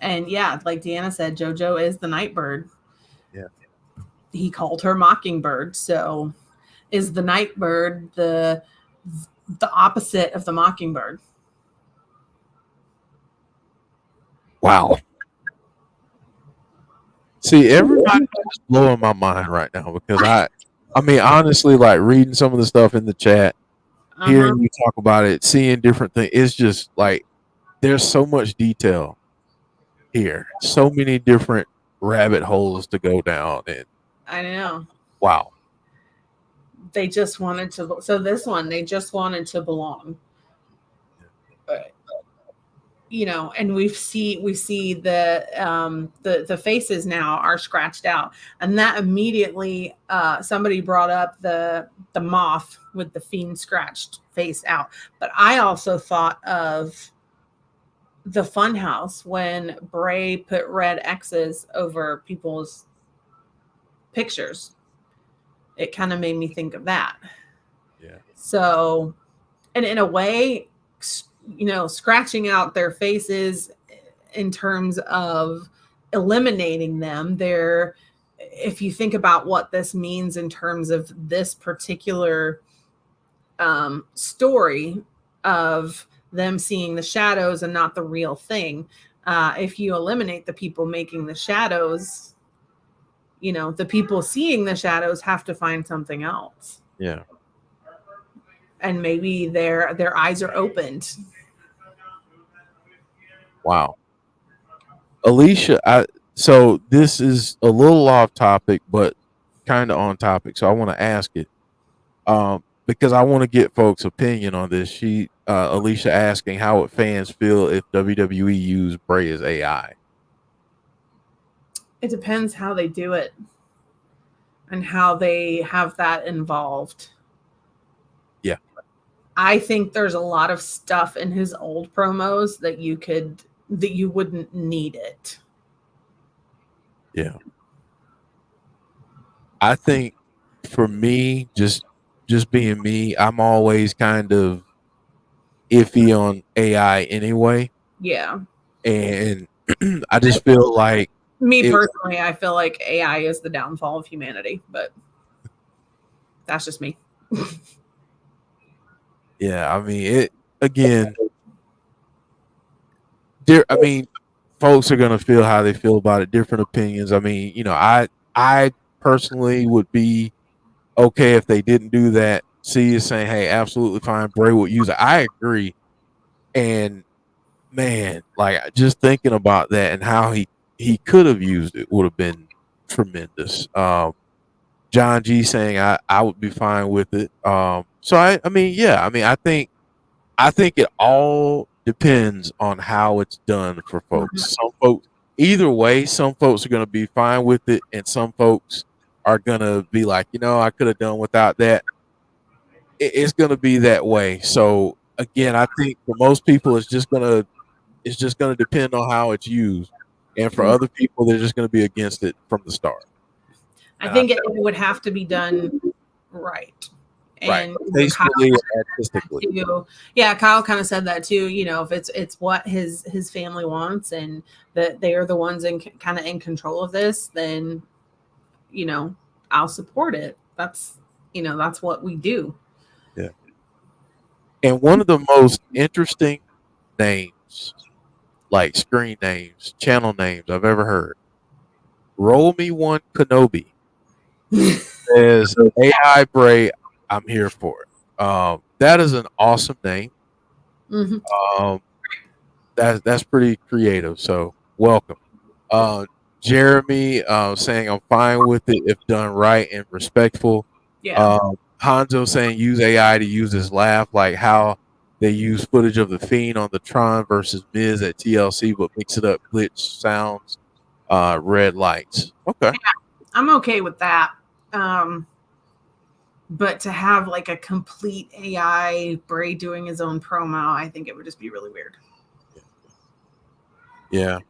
And yeah, like Deanna said, JoJo is the Nightbird. Yeah. He called her Mockingbird. So is the Nightbird the opposite of the Mockingbird? Wow. See, everybody's just blowing my mind right now because I mean, honestly, like reading some of the stuff in the chat, hearing you talk about it, seeing different things, it's just like there's so much detail here, so many different rabbit holes to go down, and I know. wow. They just wanted to. So this one, they just wanted to belong. You know, and we see the faces now are scratched out, and that immediately somebody brought up the moth with the fiend scratched face out. But I also thought of the Funhouse when Bray put red X's over people's pictures. It kind of made me think of that. Yeah. So, and in a way, you know, scratching out their faces in terms of eliminating them, they're, if you think about what this means in terms of this particular story of them seeing the shadows and not the real thing, if you eliminate the people making the shadows, you know, the people seeing the shadows have to find something else. Yeah. And maybe their eyes are opened. Wow. Alicia, so this is a little off topic, but kind of on topic. So I want to ask it because I want to get folks' opinion on this. Alicia asking how would fans feel if WWE used Bray as AI? It depends how they do it and how they have that involved. Yeah. I think there's a lot of stuff in his old promos that you wouldn't need it. Yeah. I think for me, just being me, I'm always kind of iffy on AI anyway. Yeah. And I just feel like personally, I feel like AI is the downfall of humanity, but that's just me. Yeah, I mean it again. I mean, folks are gonna feel how they feel about it. Different opinions. I mean, you know, I personally would be okay if they didn't do that. C is saying, "Hey, absolutely fine." Bray would use it. I agree. And man, like just thinking about that and how he could have used it would have been tremendous. John G saying I would be fine with it. So I mean, yeah, I mean, I think it all depends on how it's done for folks. Some folks, either way, some folks are going to be fine with it, and some folks are going to be like, you know, I could have done without that. It's going to be that way. So again, I think for most people, it's just going to depend on how it's used, and for other people, they're just going to be against it from the start. I think it would have to be done right. And tastefully, artistically. Yeah, Kyle kind of said that too. You know, if it's what his family wants and that they are the ones kind of in control of this, then you know, I'll support it. That's what we do. Yeah. And one of the most interesting names, like screen names, channel names I've ever heard. Roll Me One Kenobi says AI Bray. I'm here for it. That is an awesome name. Mm-hmm. That's pretty creative. So welcome. Jeremy saying I'm fine with it if done right and respectful. Yeah. Hanzo saying use AI to use his laugh, like how they use footage of the Fiend on the Tron versus Miz at TLC, but mix it up, glitch sounds, red lights. Okay. Yeah, I'm okay with that. But to have like a complete AI Bray doing his own promo, I think it would just be really weird. Yeah.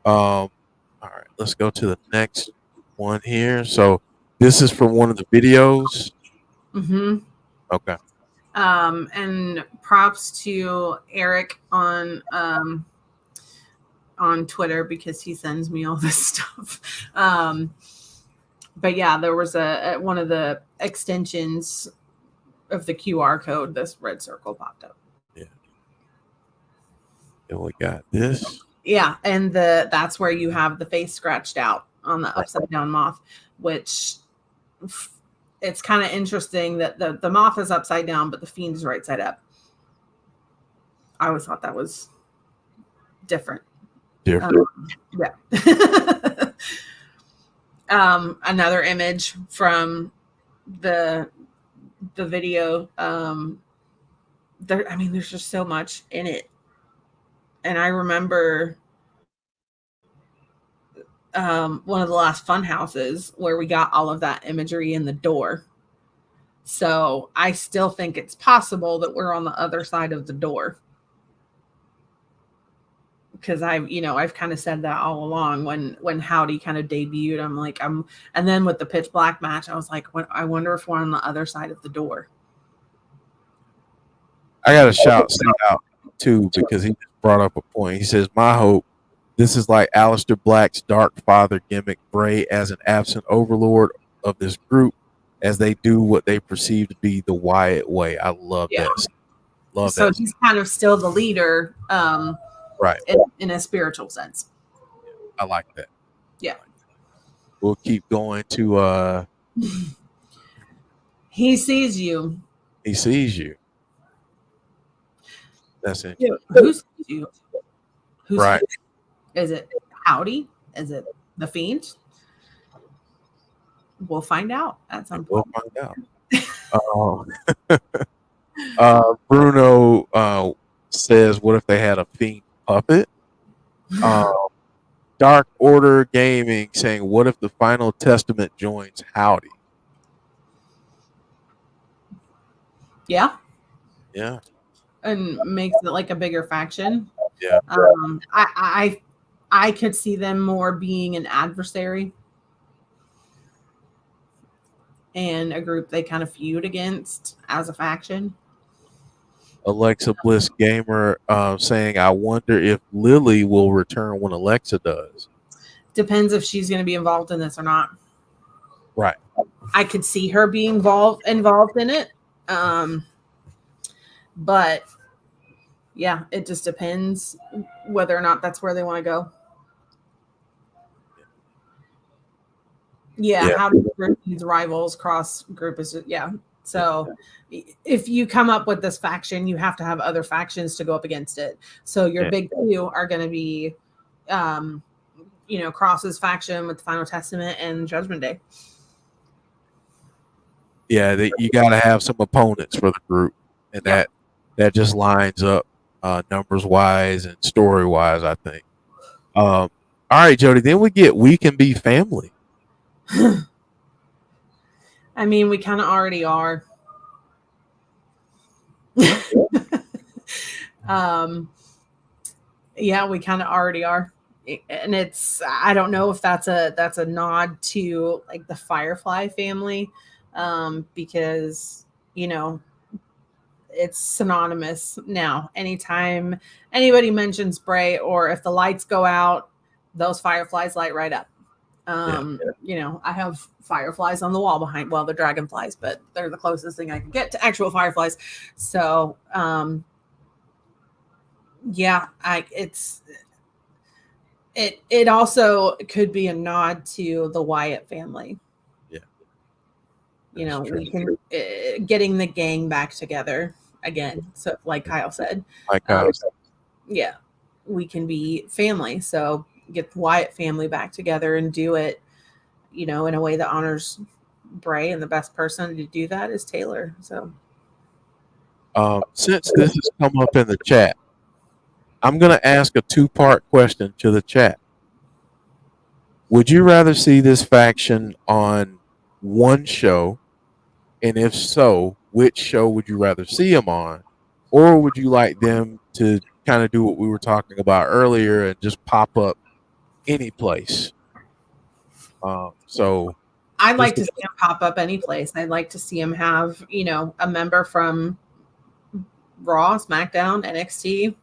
All right, let's go to the next one here. So this is from one of the videos. Mm-hmm. Okay. And props to Eric on Twitter because he sends me all this stuff. But yeah, there was one of the extensions of the QR code, this red circle popped up. Yeah. And we got this. Yeah, and that's where you have the face scratched out on the upside down moth, which it's kind of interesting that the moth is upside down, but the fiend is right side up. I always thought that was different. Yeah. Another image from the video. There's just so much in it, and I remember one of the last fun houses where we got all of that imagery in the door. So I still think it's possible that we're on the other side of the door. Because I've kind of said that all along when Howdy kind of debuted. And then with the pitch black match, I was like, I wonder if we're on the other side of the door. I got to shout out too, because he just brought up a point. He says, my hope, this is like Aleister Black's Dark Father gimmick, Bray as an absent overlord of this group as they do what they perceive to be the Wyatt way. I love this. So he's kind of still the leader, right? In a spiritual sense. I like that. Yeah. We'll keep going to he sees you. He sees you. That's it. Who sees you? Who's right? Is it Howdy? Is it the Fiend? We'll find out at some point. We'll find out. Bruno says, "What if they had a Fiend puppet?" Dark Order Gaming saying, "What if the Final Testament joins Howdy?" Yeah. Yeah. And makes it like a bigger faction. Yeah. I could see them more being an adversary and a group they kind of feud against as a faction. Alexa Bliss Gamer saying, "I wonder if Lily will return when Alexa does." Depends if she's going to be involved in this or not. Right. I could see her being involved in it. But yeah, it just depends whether or not that's where they want to go. Yeah. How do these rivals cross group is So if you come up with this faction, you have to have other factions to go up against it. So your big two are going to be, Cross's faction with the Final Testament and Judgment Day. Yeah, you got to have some opponents for the group, and that just lines up numbers wise and story wise, I think. All right, Jody. Then we can be family. I mean, we kind of already are. Yeah, we kind of already are. And I don't know if that's a nod to like the Firefly family, because, it's synonymous now. Anytime anybody mentions Bray, or if the lights go out, those fireflies light right up. I have fireflies on the wall behind, well, they're dragonflies, but they're the closest thing I can get to actual fireflies. So, it also could be a nod to the Wyatt family. Yeah. We can getting the gang back together again. So like Kyle said, yeah, we can be family. So get the Wyatt family back together and do it, in a way that honors Bray, and the best person to do that is Taylor. So since this has come up in the chat, I'm going to ask a 2-part question to the chat. Would you rather see this faction on one show? And if so, which show would you rather see them on? Or would you like them to kind of do what we were talking about earlier and just pop up any place? So I'd like to see them pop up any place. I'd like to see them have, a member from Raw, SmackDown, NXT,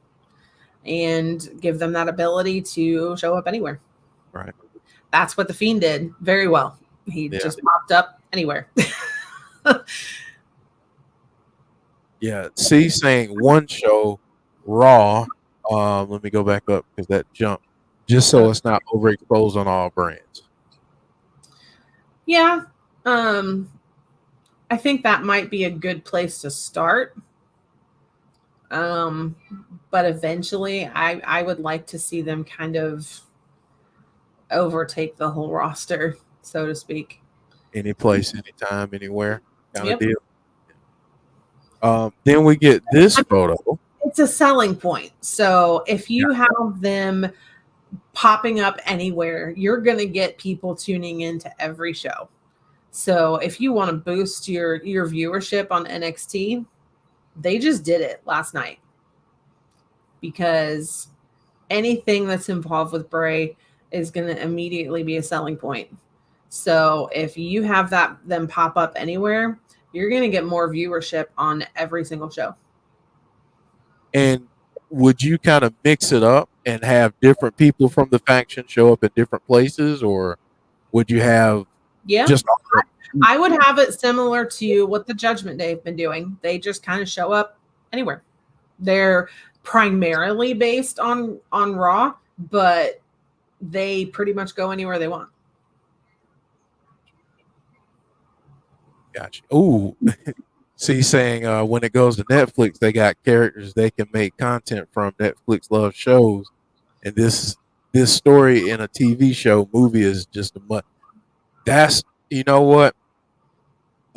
and give them that ability to show up anywhere. Right. That's what the Fiend did very well. He just popped up anywhere. Yeah. C saying one show, Raw, Let me go back up because that jumped. Just so it's not overexposed on all brands. Yeah. I think that might be a good place to start. But eventually I would like to see them kind of overtake the whole roster, so to speak. Any place, anytime, anywhere kind Yep. of deal. Then we get this photo. It's a selling point. So if you have them popping up anywhere, you're going to get people tuning into every show. So if you want to boost your viewership on NXT, they just did it last night, because anything that's involved with Bray is going to immediately be a selling point. So if you have them pop up anywhere, you're going to get more viewership on every single show. And would you kind of mix it up and have different people from the faction show up in different places, or would you have just? I would have it similar to what the Judgment Day have been doing. They just kind of show up anywhere. They're primarily based on Raw, but they pretty much go anywhere they want. Gotcha. Ooh. See, saying when it goes to Netflix, they got characters they can make content from. Netflix loves shows, and this story in a TV show movie is just a much. That's, you know what,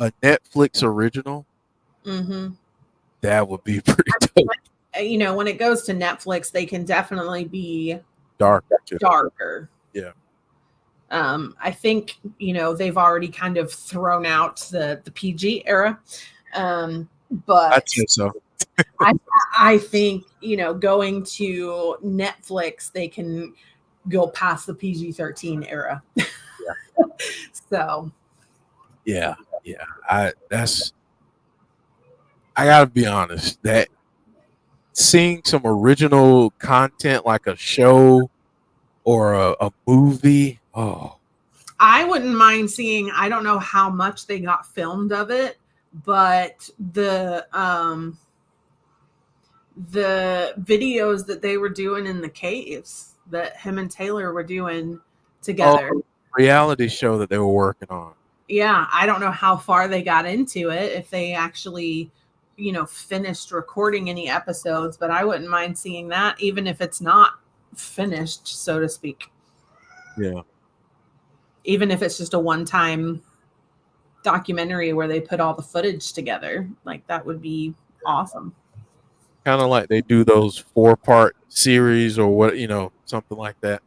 a Netflix original. Mm-hmm. That would be pretty dope. You know, when it goes to Netflix, they can definitely be darker. Yeah. I think, you know, they've already kind of thrown out the PG era. But I think so. I think, you know, going to Netflix, they can go past the PG-13 era. Yeah. So. Yeah. I gotta be honest, that seeing some original content like a show or a movie. Oh, I wouldn't mind seeing. I don't know how much they got filmed of it, but the videos that they were doing in the caves that him and Taylor were doing together. Reality show that they were working on. Yeah, I don't know how far they got into it, if they actually, you know, finished recording any episodes, but I wouldn't mind seeing that, even if it's not finished, so to speak. Yeah. Even if it's just a one-time documentary where they put all the footage together, like that would be awesome. Kind of like they do those 4-part series or what, you know, something like that.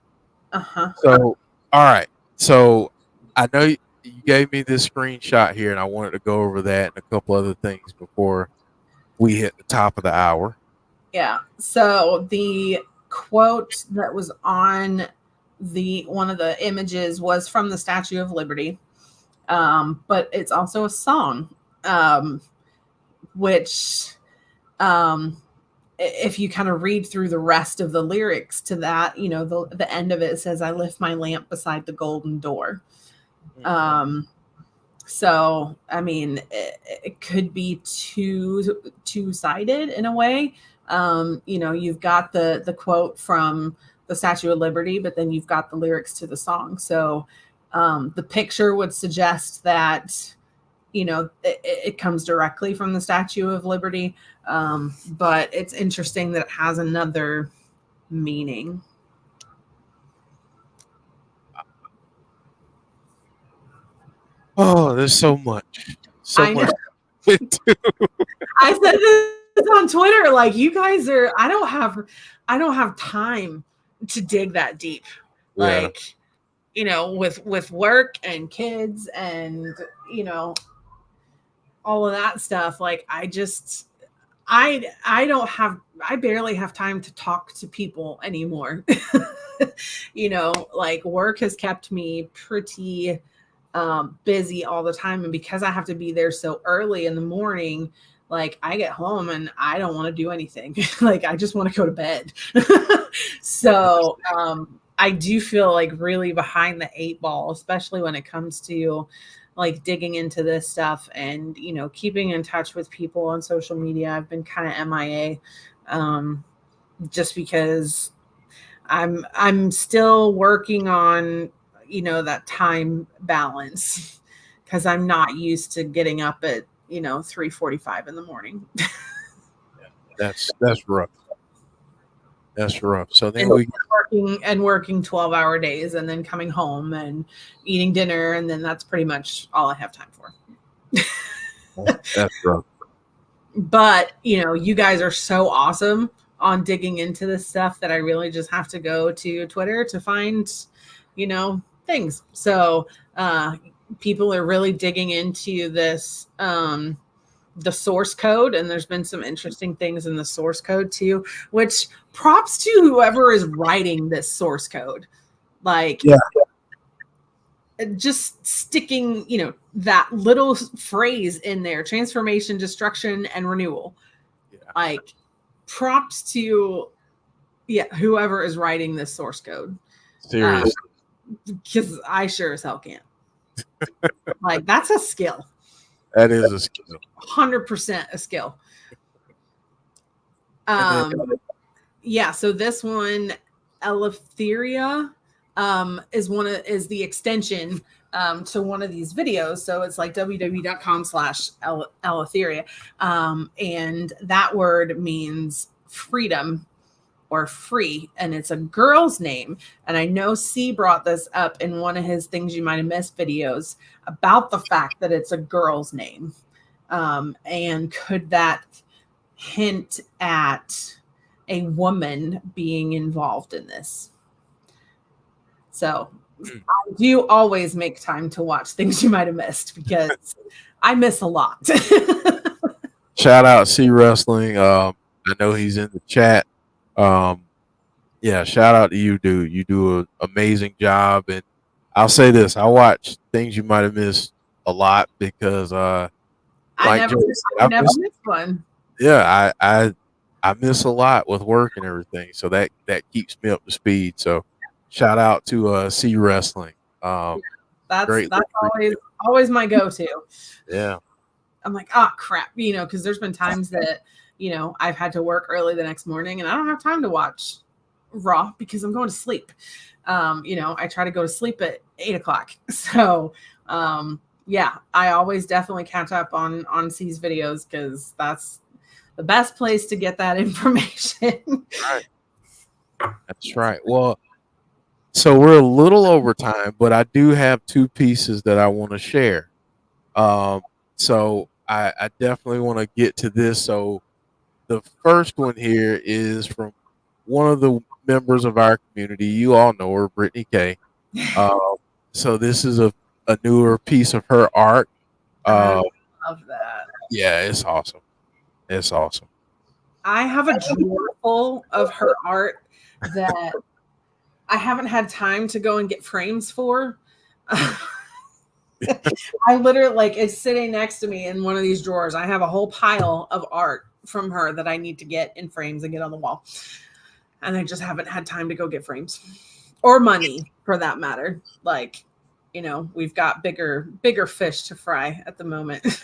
Uh-huh. So, all right. So I know you gave me this screenshot here, and I wanted to go over that and a couple other things before we hit the top of the hour. Yeah. So the quote that was on one of the images was from the Statue of Liberty, but it's also a song, which if you kind of read through the rest of the lyrics to that, you know, the end of it says, "I lift my lamp beside the golden door." So, I mean, it could be two-sided in a way. You know, you've got the quote from the Statue of Liberty, but then you've got the lyrics to the song. So the picture would suggest that, you know, it comes directly from the Statue of Liberty. But it's interesting that it has another meaning. Oh, there's so much. I know. I said this on Twitter, like, you guys are, I don't have time to dig that deep. Yeah. Like, you know, with work and kids and, you know, all of that stuff. Like, I barely have time to talk to people anymore. You know, like, work has kept me pretty busy all the time, and because I have to be there so early in the morning, like, I get home and I don't want to do anything. Like, I just want to go to bed. So I do feel like really behind the 8 ball, especially when it comes to like digging into this stuff and, you know, keeping in touch with people on social media. I've been kind of MIA. just because I'm still working on, that time balance, because I'm not used to getting up at 3:45 in the morning. That's rough. That's rough. So then working 12-hour days, and then coming home and eating dinner, and then that's pretty much all I have time for. That's rough. But you guys are so awesome on digging into this stuff that I really just have to go to Twitter to find things. So people are really digging into this, the source code, and there's been some interesting things in the source code too, which props to whoever is writing this source code. Like, yeah, just sticking that little phrase in there: transformation, destruction, and renewal. Like, props to whoever is writing this source code. Seriously. Because I sure as hell can't. Like, that's a skill. That is a skill. 100% a skill. So this one, Eleftheria, is the extension to one of these videos. So it's like www.com/Eleftheria. And that word means freedom or free, and it's a girl's name. And I know C brought this up in one of his Things You Might Have Missed videos about the fact that it's a girl's name. And could that hint at a woman being involved in this? So I do always make time to watch Things You Might Have Missed, because I miss a lot. Shout out C Wrestling. I know he's in the chat. Shout out to you, dude. You do an amazing job. And I'll say this: I watch Things You Might Have Missed a lot because I never missed one. Yeah, I miss a lot with work and everything, so that keeps me up to speed. So shout out to C Wrestling. That's always my go-to. Yeah. I'm like, oh crap, because there's been times that I've had to work early the next morning, and I don't have time to watch Raw because I'm going to sleep. I try to go to sleep at 8:00. So I always definitely catch up on C's videos, because that's the best place to get that information. Right. That's right. Well, so we're a little over time, but I do have two pieces that I want to share. So I definitely want to get to this. So the first one here is from one of the members of our community. You all know her, Brittany K. So this is a newer piece of her art. I love that. Yeah, it's awesome. It's awesome. I have a drawer full of her art that I haven't had time to go and get frames for. I literally, it's sitting next to me in one of these drawers. I have a whole pile of art from her that I need to get in frames and get on the wall. And I just haven't had time to go get frames, or money for that matter. We've got bigger fish to fry at the moment.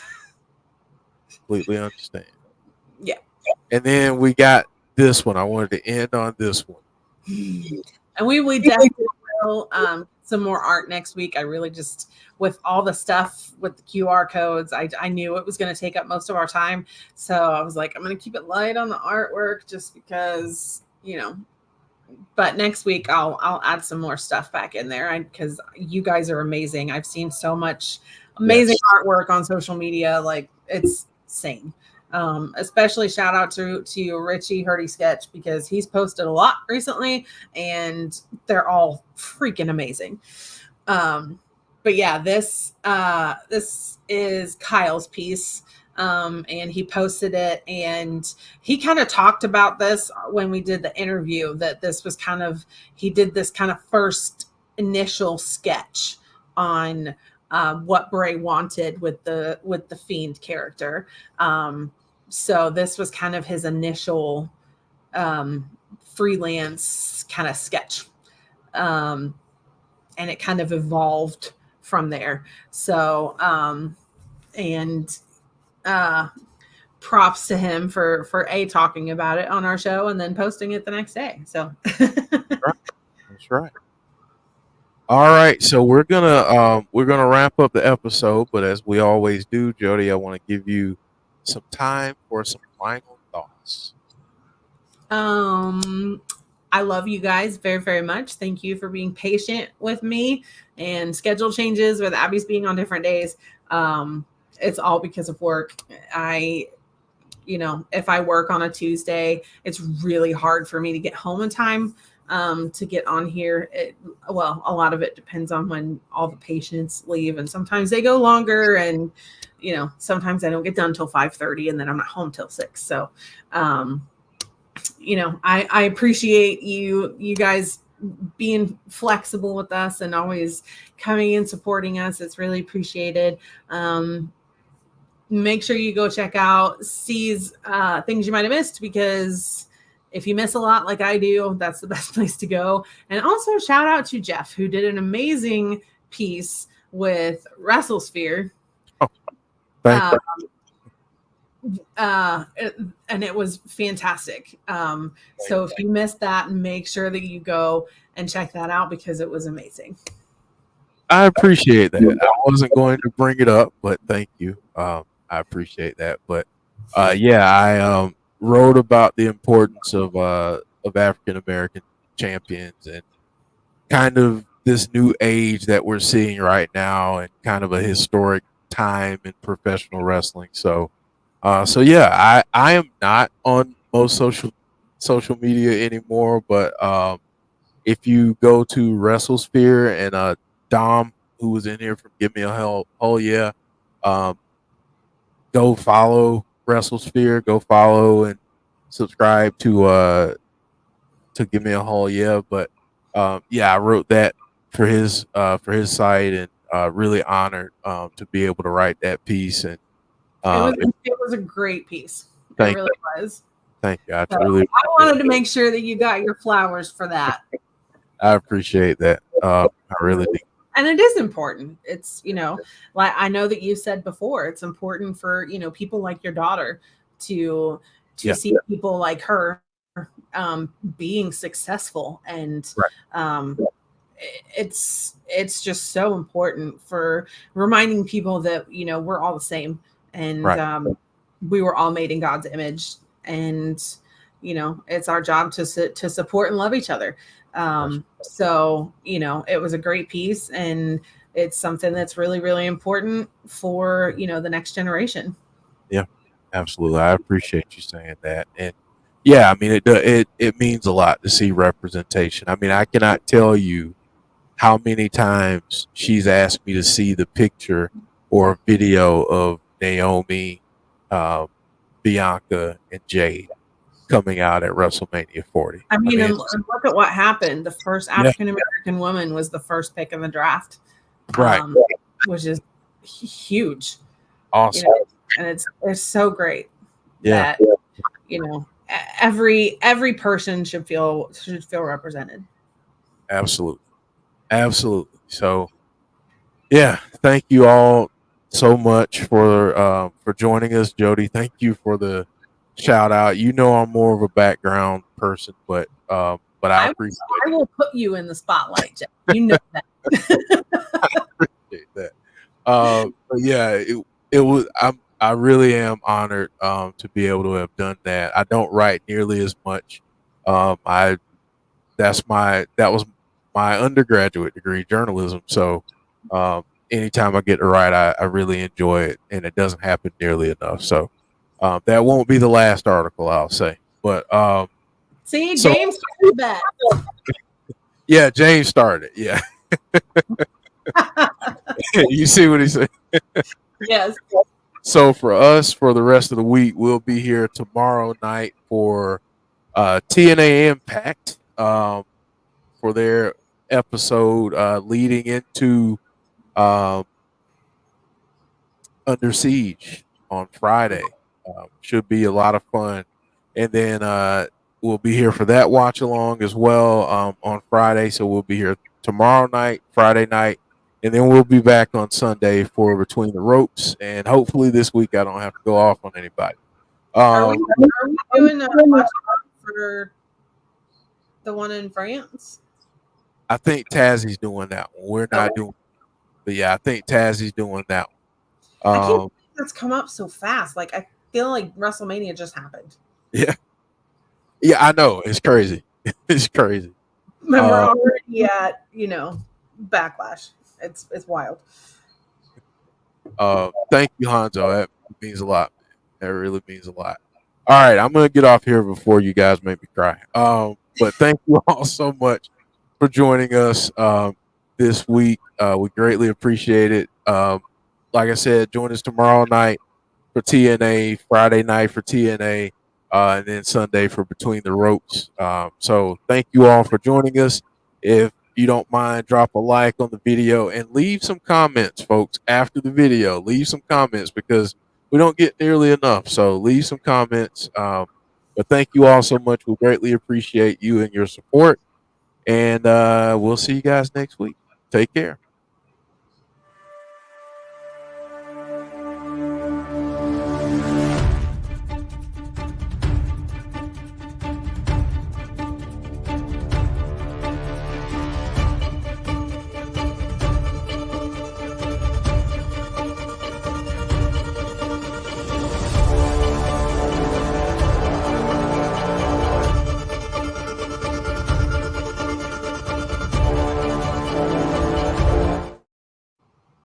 Completely understand. Yeah. And then we got this one. I wanted to end on this one. And we definitely will some more art next week. I really just, with all the stuff with the QR codes, I knew it was going to take up most of our time. So I was like, I'm going to keep it light on the artwork, just because, but next week I'll add some more stuff back in there, because you guys are amazing. I've seen so much amazing artwork on social media. Like, it's insane. Especially shout out to Richie Hurdy Sketch, because he's posted a lot recently and they're all freaking amazing. But yeah, this is Kyle's piece. And he posted it, and he kind of talked about this when we did the interview, that this was he did this kind of first initial sketch on what Bray wanted with the Fiend character. So this was kind of his initial freelance kind of sketch. And it kind of evolved from there. So, props to him for talking about it on our show and then posting it the next day. So That's right. All right, so we're gonna wrap up the episode, but as we always do, Jody, I want to give you some time for some final thoughts. I love you guys very, very much. Thank you for being patient with me and schedule changes with Abby's being on different days. It's all because of work. If I work on a Tuesday, it's really hard for me to get home in time to get on here. A lot of it depends on when all the patients leave, and sometimes they go longer, and sometimes I don't get done till 5:30, and then I'm not home till 6. So, I appreciate you guys being flexible with us and always coming and supporting us. It's really appreciated. Make sure you go check out C's things you might have missed, because if you miss a lot like I do, that's the best place to go. And also shout out to Jeff, who did an amazing piece with WrestleSphere. Oh, thank you. And it was fantastic. So if you missed that, make sure that you go and check that out, because it was amazing. I appreciate that. I wasn't going to bring it up, but thank you. I appreciate that. But I wrote about the importance of African American champions and kind of this new age that we're seeing right now, and kind of a historic time in professional wrestling. So I am not on most social media anymore, but if you go to WrestleSphere and Dom, who was in here from Give Me a Hell, oh yeah, go follow WrestleSphere, go follow and subscribe to Give Me a Hell, yeah. But I wrote that for his site, and really honored to be able to write that piece. And it was a great piece. It really was. Thank you. I wanted to make sure that you got your flowers for that. I appreciate that. I really do. And it is important. It's, like I know that you said before, it's important for, people like your daughter to see people like her being successful. And it's just so important for reminding people that, we're all the same. And we were all made in God's image. And, it's our job to support and love each other. So, it was a great piece, and it's something that's really, really important for, the next generation. Yeah, absolutely. I appreciate you saying that. And yeah, I mean, it means a lot to see representation. I mean, I cannot tell you how many times she's asked me to see the picture or video of Naomi, Bianca, and Jade coming out at WrestleMania 40. I mean, and look at what happened. The first African American woman was the first pick in the draft, which is huge. Awesome, and it's so great that every person should feel represented. Absolutely. So, thank you all so much for joining us, Jody. Thank you for the shout out. I'm more of a background person, but I appreciate I will put you in the spotlight, Jeff. You know that. I appreciate that. But it was. I really am honored to be able to have done that. I don't write nearly as much. That was my undergraduate degree, journalism. So anytime I get to write, I really enjoy it, and it doesn't happen nearly enough. So. That won't be the last article, I'll say. But see, James started that. Yeah, James started. Yeah. You see what he said? Yes. So for us, for the rest of the week, we'll be here tomorrow night for TNA Impact for their episode leading into Under Siege on Friday. Should be a lot of fun. And then we'll be here for that watch along as well on Friday. So we'll be here tomorrow night, Friday night, and then we'll be back on Sunday for Between the Ropes. And hopefully this week I don't have to go off on anybody. Are Um, we doing a watch for the one in France? I think Tazzy's doing that one. We're not Okay. doing, but yeah, I think Tazzy's doing that one. I can't believe that's come up so fast. Like I feel like WrestleMania just happened. Yeah, yeah, I know. It's crazy. It's crazy. And we're already at, Backlash. It's wild. Thank you, Hanzo. That means a lot. That really means a lot. All right, I'm gonna get off here before you guys make me cry. But thank you all so much for joining us this week. We greatly appreciate it. Like I said, join us tomorrow night for TNA, Friday night for TNA, and then Sunday for Between the Ropes. So thank you all for joining us. If you don't mind, drop a like on the video and leave some comments, folks, after the video. Leave some comments because we don't get nearly enough. So leave some comments. But thank you all so much. We greatly appreciate you and your support. And we'll see you guys next week. Take care.